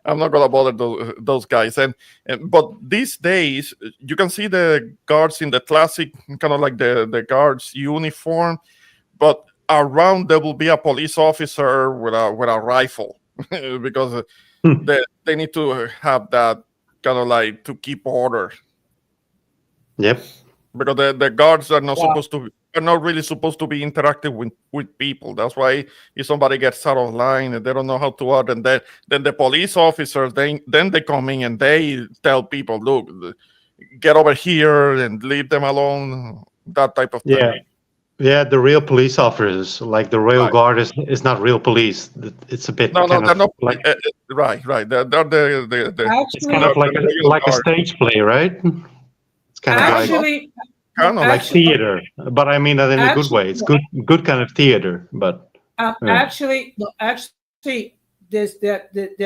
I'm not gonna bother those guys. And but these days, you can see the guards in the classic kind of like the guards uniform, but around there will be a police officer with a rifle because Hmm. they need to have that kind of like to keep order Yep. because the guards are not Wow. supposed to are not really supposed to be interactive with people. That's why if somebody gets out of line and they don't know how to act, and then the police officers then they come in and they tell people, look, get over here and leave them alone, that type of thing. Yeah. Yeah, the real police officers, like the Royal Right. Guard, is not real police. It's a bit No, kind they're of not. like Right, right. They're it's kind of Actually, like the royal like a guard. stage play, right? It's kind of like Kind of, actually, no, kind of. like actually, theater, but I mean that in a good actually, way. It's no, good kind of theater, but yeah. actually, no, actually, there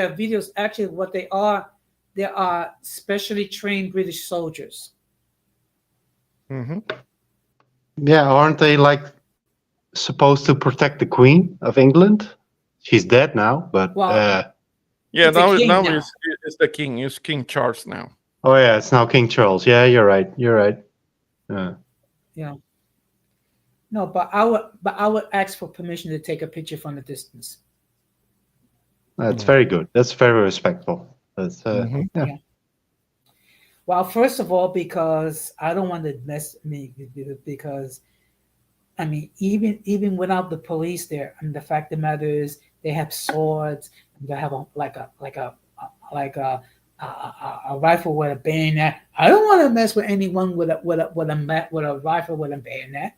are videos. Actually, what they are specially trained British soldiers. Hmm. Yeah, aren't they like supposed to protect the Queen of England? She's dead now, but Well, Yeah, it's a king now now. it's the king. It's King Charles now. oh yeah, it's now King Charles. Yeah, you're right. You're right. Yeah. Yeah. No, but I would ask for permission to take a picture from the distance. That's Yeah. very good. That's very respectful. That's Hmm. yeah. Yeah. Well, first of all, because I don't want to mess me because I mean, even without the police there, I mean, the fact of the matter is they have swords. They have a rifle with a bayonet. I don't want to mess with anyone with a rifle with a bayonet.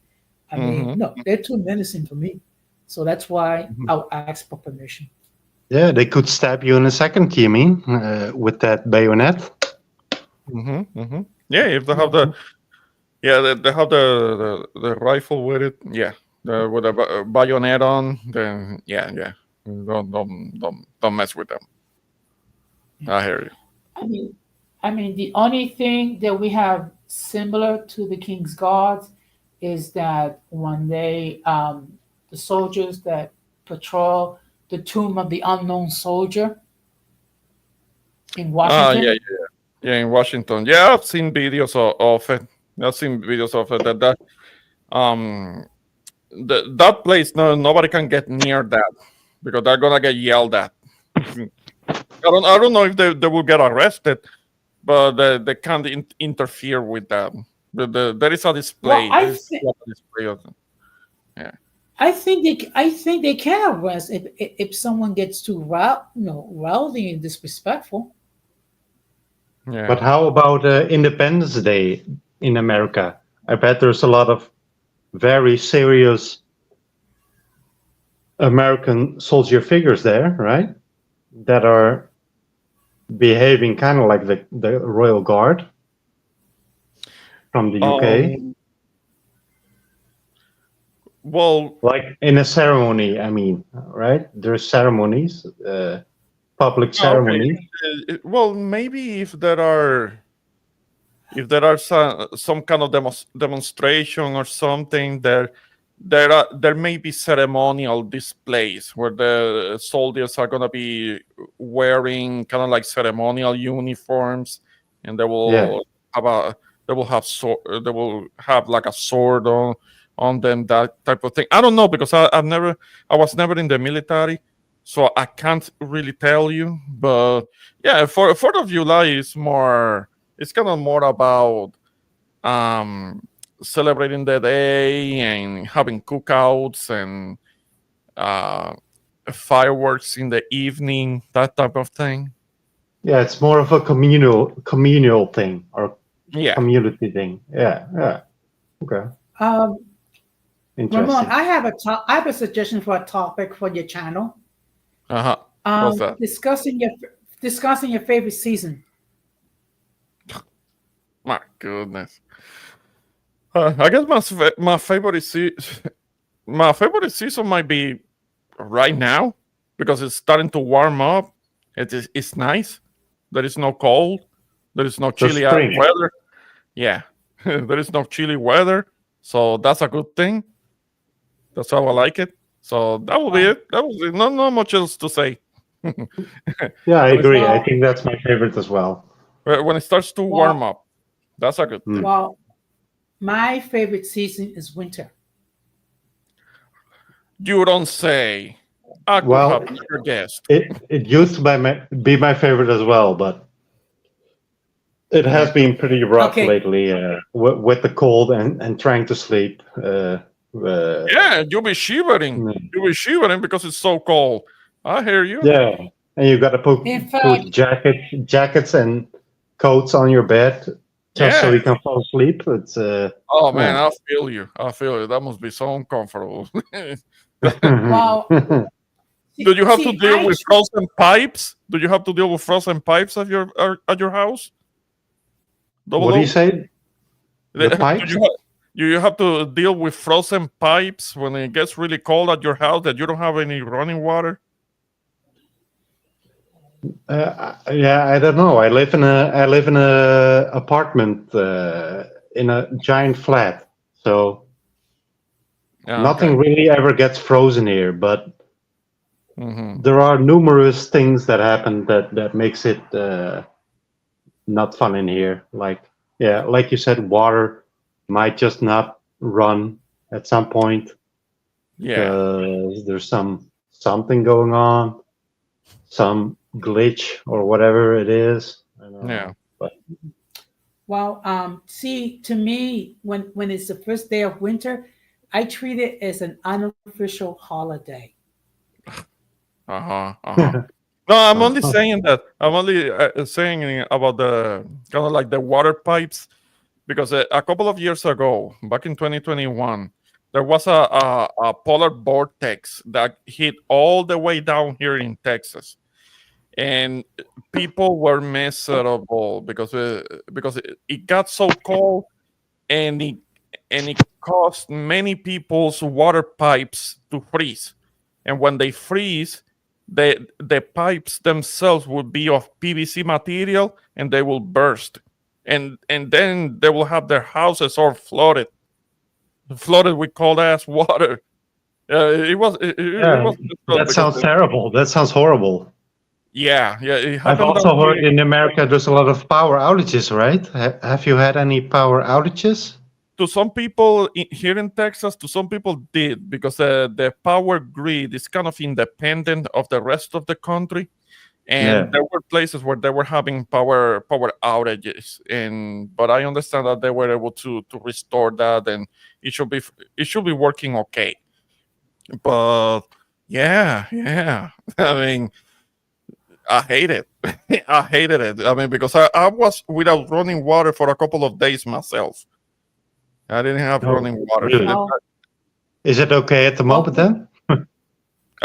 I mean, Hmm. no, they're too menacing for me. So that's why I'll ask for permission. Yeah, they could stab you in a second, you mean, with that bayonet? Hmm. Hmm. Yeah, if they have Yeah. they have the rifle with it. Yeah, with a bayonet on. Then yeah. Don't mess with them. I hear you. I mean, the only thing that we have similar to the King's Guards is that when the soldiers that patrol the tomb of the unknown soldier in Yeah, Washington. yeah, yeah. In Washington, yeah, I've seen videos of it. I've seen videos of it. Um that place, no, nobody can get near that because they're gonna get yelled at. I don't know if they will get arrested, but they can't interfere with that. There is a Well, display. There is a display of them. Yeah, I think they can arrest if someone gets too rowdy and disrespectful. But yeah. how about Independence Day in America? I bet there's a lot of very serious American soldier figures there, right? That are behaving kind of like the Royal Guard from the UK. Um. Well, Like in a ceremony, I mean, right? There's ceremonies, public okay. ceremonies. Well, maybe if there are some kind of demonstration or something, there may be ceremonial displays where the soldiers are gonna be wearing kind of like ceremonial uniforms, and Yeah. have a they will have like a sword on them, that type of thing. I don't know because I was never in the military, so I can't really tell you. But yeah, for 4th of July is more. It's kind of more about celebrating the day and having cookouts and uh, fireworks in the evening, that type of thing. Yeah, it's more of a communal thing or Yeah. community thing. Yeah, yeah. Okay, Um, Ramon, interesting. I have a suggestion for a topic for your channel. Uh-huh. What's that? Discussing your favorite season. My goodness. I guess my favorite my favorite season might be right now because it's starting to warm up. It's nice. There is no cold. There is no So chilly spring. weather. Yeah, there is no chilly weather, so that's a good thing. That's how I like it. So that will be it. That was it. Not much else to say. Yeah, I When it, agree. I Well, think that's my favorite as well. when it starts to warm well, up, that's a good Mm. thing. well. My favorite season is winter. You don't say. I could Well, have never guessed. it used to be my favorite as well, but it has been pretty rough Okay, lately with the cold and trying to sleep. Yeah, you'll be shivering. Mm. You'll be shivering because it's so cold. I hear you. Yeah, and you got to in put fact, jackets and coats on your bed just so Yeah. you can fall asleep. It's Oh man, yeah. I feel you. I feel you. That must be so uncomfortable. well, Do you have to see, deal with frozen pipes? Do you have to deal with frozen pipes at your house? Double What do you O? say? The Do pipes? you have to deal with frozen pipes when it gets really cold at your house that you don't have any running water? Yeah, I don't know. I live in a apartment in a giant flat, so Yeah, okay. nothing really ever gets frozen here. But Hmm. there are numerous things that happen that makes it not fun in here. Like yeah, like you said, water might just not run at some point Yeah, because there's something going on, some glitch or whatever it is. I don't yeah. know, but well, see, to me, when it's the first day of winter, I treat it as an unofficial holiday. Uh-huh. Uh-huh. No, I'm only uh, saying that. I'm only saying about the kind of like the water pipes because a couple of years ago, back in 2021, there was a polar vortex that hit all the way down here in Texas, and people were miserable because it got so cold, and it caused many people's water pipes to freeze, and when they freeze, the pipes themselves will be of PVC material and they will burst, and then they will have their houses all flooded with cold ass water. It yeah, was messed up that because sounds terrible. That sounds horrible. yeah, it I've happened down also heard here. in America there's a lot of power outages, right? Have you had any power outages? To some people here in Texas, to some people did because the power grid is kind of independent of the rest of the country, and Yeah. there were places where they were having power outages, and but I understand that they were able to restore that, and it should be working okay. But yeah, I mean, I hate it. I hated it. I mean, because I was without running water for a couple of days myself. I didn't have Oh, running water. really? Well, Is it okay at the well, moment then?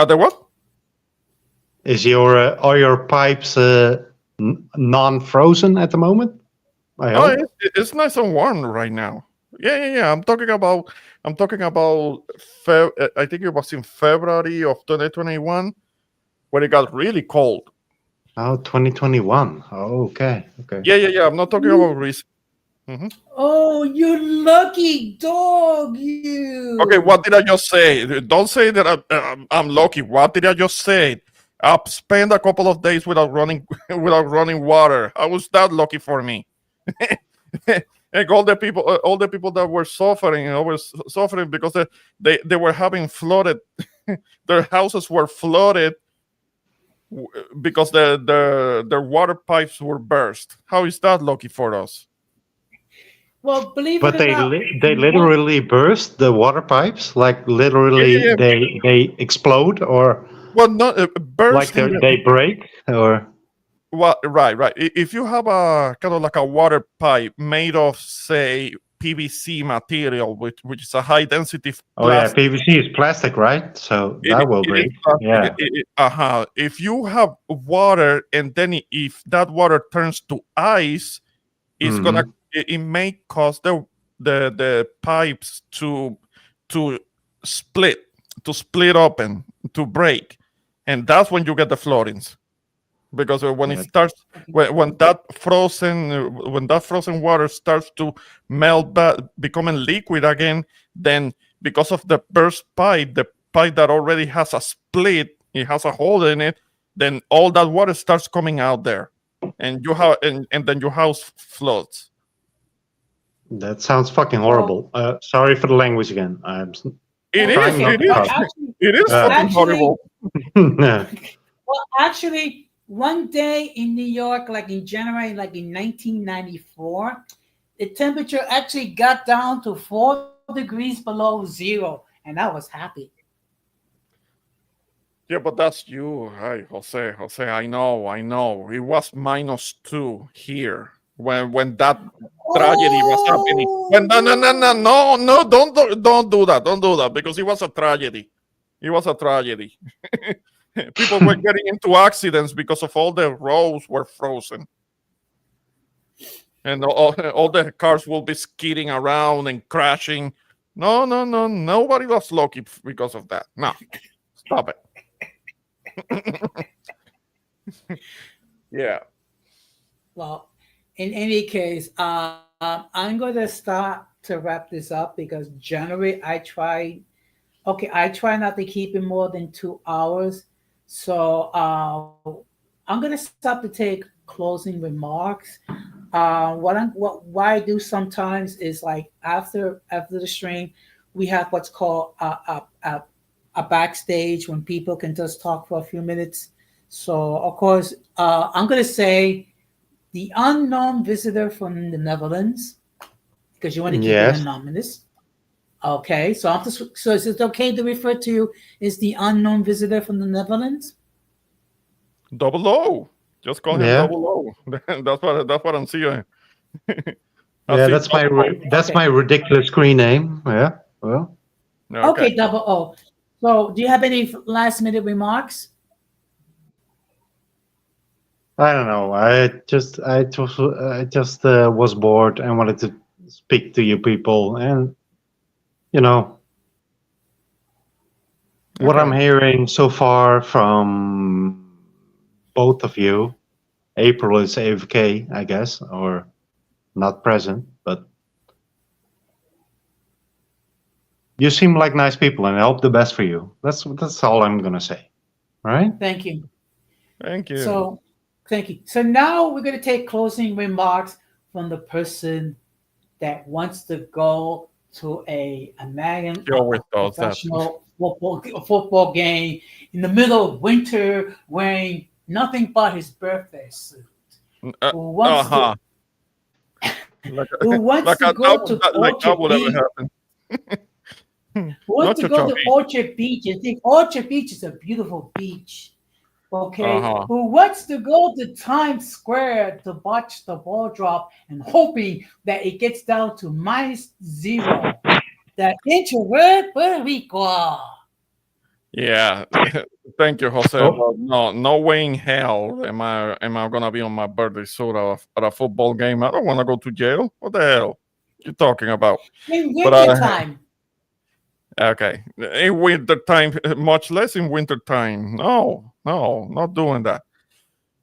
The what? Is your are your pipes non-frozen at the moment? I Oh, hope. it's nice and warm right now. Yeah. I'm talking about. I think it was in February of 2021 when it got really cold. Oh, 2021. Oh, okay. Okay. Yeah. I'm not talking about recent. Hmm. oh, you lucky dog, Okay, you. what did I just say? Don't say that I'm lucky. What did I just say? I've spent a couple of days without running without running water. How was that lucky for me? And all the people that were suffering, suffering because they were having flooded. Their houses were flooded because their water pipes were burst. How is that lucky for us? Well, believe it But or not, they literally burst the water pipes, like Yeah, literally yeah, they explode, or well, not Like bursting. they break, or Well, right. If you have a kind of like a water pipe made of, say, PVC material, which is a high density oh yeah, plastic, PVC is plastic, right? So that will it is break. plastic. Yeah. If you have water and then if that water turns to ice, it's gonna Hmm. it may cause the pipes to split split open, to break, and that's when you get the floodings, because when it Yeah. starts, when that frozen water starts to melt back, becoming liquid again, then because of the burst pipe, the pipe that already has a split, it has a hole in it, then all that water starts coming out there, and and then your house floods. That sounds fucking Well, horrible. Sorry for the language again. I'm It that's is, trying not okay. to Well, cuss. actually, it is Yeah. fucking actually, horrible. one day in New York, like in January, like in 1994, the temperature actually got down to 4 degrees below zero, and I was happy. Yeah, but that's you. Hi, Jose, I know. It was -2 here when that tragedy was happening. When no, don't do that. Don't do that, because it was a tragedy. It was a tragedy. People were getting into accidents because of all the roads were frozen. And all the cars will be skidding around and crashing. No. Nobody was lucky because of that. No, stop it. Yeah. Well, in any case, I'm going to start to wrap this up because generally I try not to keep it more than 2 hours. So I'm going to stop to take closing remarks. What I do sometimes is like after the stream, we have what's called a backstage when people can just talk for a few minutes. So of course, I'm going to say the unknown visitor from the Netherlands, because you want to keep it Yes. anonymous. Okay, so is it okay to refer to you as the unknown visitor from the Netherlands? Double O. Just call him Yeah. Double O. That's what I'm seeing. I Yeah. see That's my Double that's Okay, my ridiculous screen name. Yeah. Well, O. Okay. okay, double O. So, do you have any last minute remarks? I don't know. I just was bored and wanted to speak to you people, and you know what I'm Okay. hearing so far from both of you. April is AFK, I guess, or not present, but you seem like nice people, and I hope the best for you. That's all I'm gonna say. All right? Thank you. Thank you. So, thank you. So now we're going to take closing remarks from the person that wants to go to a American He always does that. professional football game in the middle of winter, wearing nothing but his birthday suit. Uh Who wants to huh. Like who wants to go to that Orchard would ever Beach? happen. Who wants Not to your go to chubby. Orchard Beach and think Orchard Beach is a beautiful beach? Uh Okay, huh. who wants to go to Times Square to watch the ball drop and hoping that it gets down to -0? The introvert Puerto Rico. Yeah. Thank you, Jose. Oh, But no way in hell am I gonna be on my birthday suit at a football game. I don't want to go to jail. What the hell you talking about? In But wintertime. okay, in winter time, much less in winter time. No, not doing that.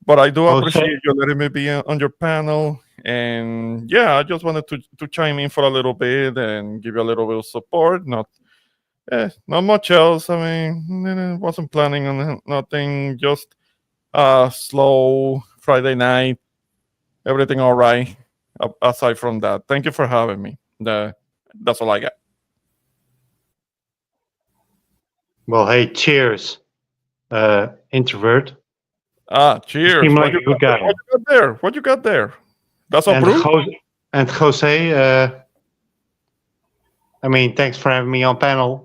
But I do Jose, appreciate you letting me be on your panel. And yeah, I just wanted to chime in for a little bit and give you a little bit of support. Not much else. I mean, wasn't planning on nothing. Just slow Friday night. Everything all right. Aside from that, thank you for having me. That's all I got. well, hey, cheers, introvert. You Cheers. seem like a good What guy. you got there? What you got there? That's a And brew? Jose, I mean, thanks for having me on panel.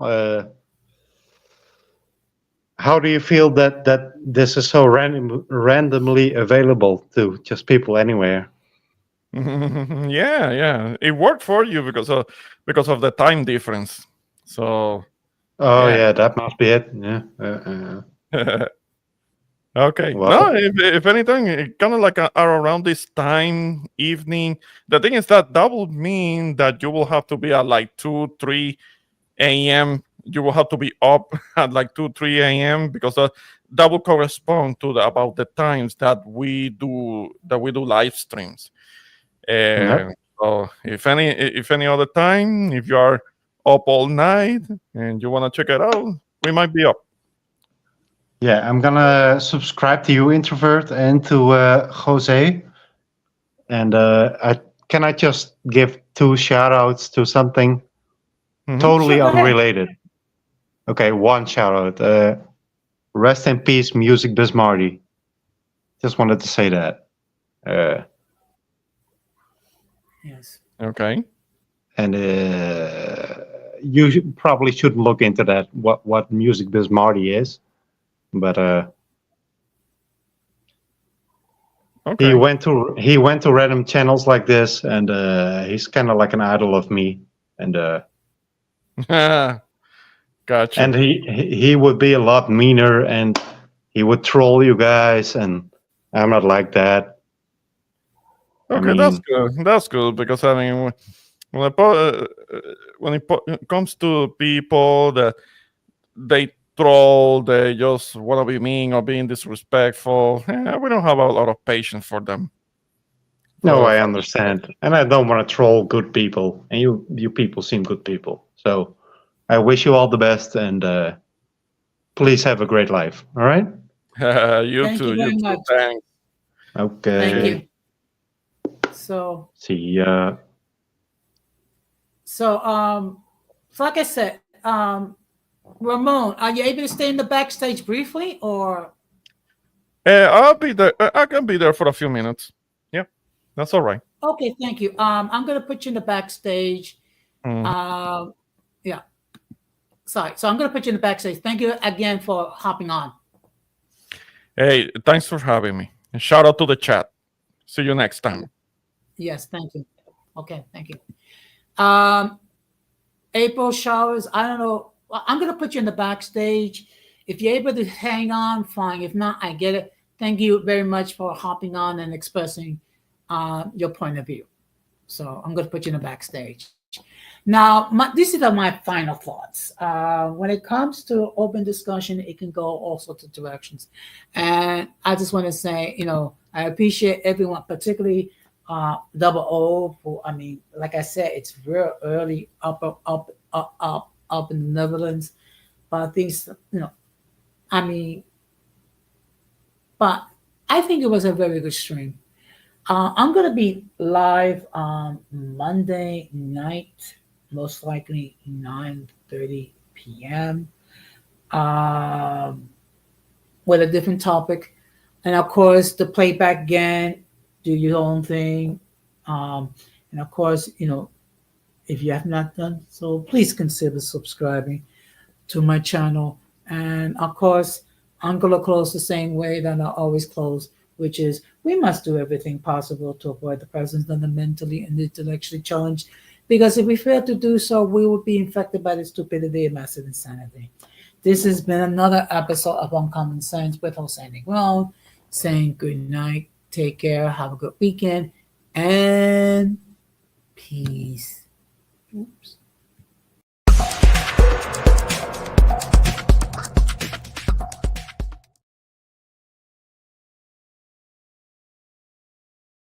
how do you feel that this is so randomly available to just people anywhere? Yeah. It worked for you because of the time difference. So Oh yeah. yeah, that must be it. Yeah. Okay. No, Well, if anything, kind of like around this time, evening. The thing is that would mean that you will have to be at like 2, 3 a.m. You will have to be up at like 2, 3 a.m. because that will correspond to about the times that we do live streams. yep. So if any other time, if you are up all night and you want to check it out, we might be up. Yeah, I'm gonna subscribe to you, introvert, and to Jose. And I just give 2 shout outs to something Hmm. totally Sure, go ahead. unrelated. Okay, one shout out. Rest in peace, Music Biz Marty. Just wanted to say that. Uh, Yes. Okay. and you probably shouldn't look into that. What Music Biz Marty is, but he Okay. went to random channels like this, and he's kind of like an idol of me. And Gotcha. he would be a lot meaner, and he would troll you guys, and I'm not like that. I Okay, that's mean, good. That's good because I mean, when it comes to people that they troll, they just want to be mean or being disrespectful. We don't have a lot of patience for them. no, For, I for understand, and I don't want to troll good people, and you people seem good people. So I wish you all the best, and please have a great life. All right? you Thank too. you You very too. much. Thanks. Thank Okay. you. So, See ya. so like I said, Ramon, are you able to stay in the backstage briefly, or I'll be there. I can be there for a few minutes. Yeah, that's all right. okay? Thank you. I'm gonna put you in the backstage. Mhm. Um, yeah. Sorry. So I'm gonna put you in the backstage. Thank you again for hopping on. Hey, thanks for having me. And shout out to the chat. See you next time. Yes. Thank you. Okay. Thank you. Um, April showers. I don't know. Well, I'm gonna put you in the backstage. If you're able to hang on, fine. If not, I get it. Thank you very much for hopping on and expressing your point of view. So I'm gonna put you in the backstage. Now, these are my final thoughts. When it comes to open discussion, it can go all sorts of directions, and I just want to say, I appreciate everyone, particularly Double O. I mean, like I said, it's real early up in the Netherlands, but things, I mean, but I think it was a very good stream. I'm gonna be live on Monday night, most likely 9:30 p.m. Um, with a different topic, and of course the playback again. Do your own thing, and of course, if you have not done so, please consider subscribing to my channel. And of course, I'm going to close the same way that I always close, which is we must do everything possible to avoid the presence of the mentally and intellectually challenged. Because if we fail to do so, we will be infected by the stupidity and massive insanity. This has been another episode of Uncommon Sense with Jose Negron saying good night, take care, have a good weekend, and peace. Oops.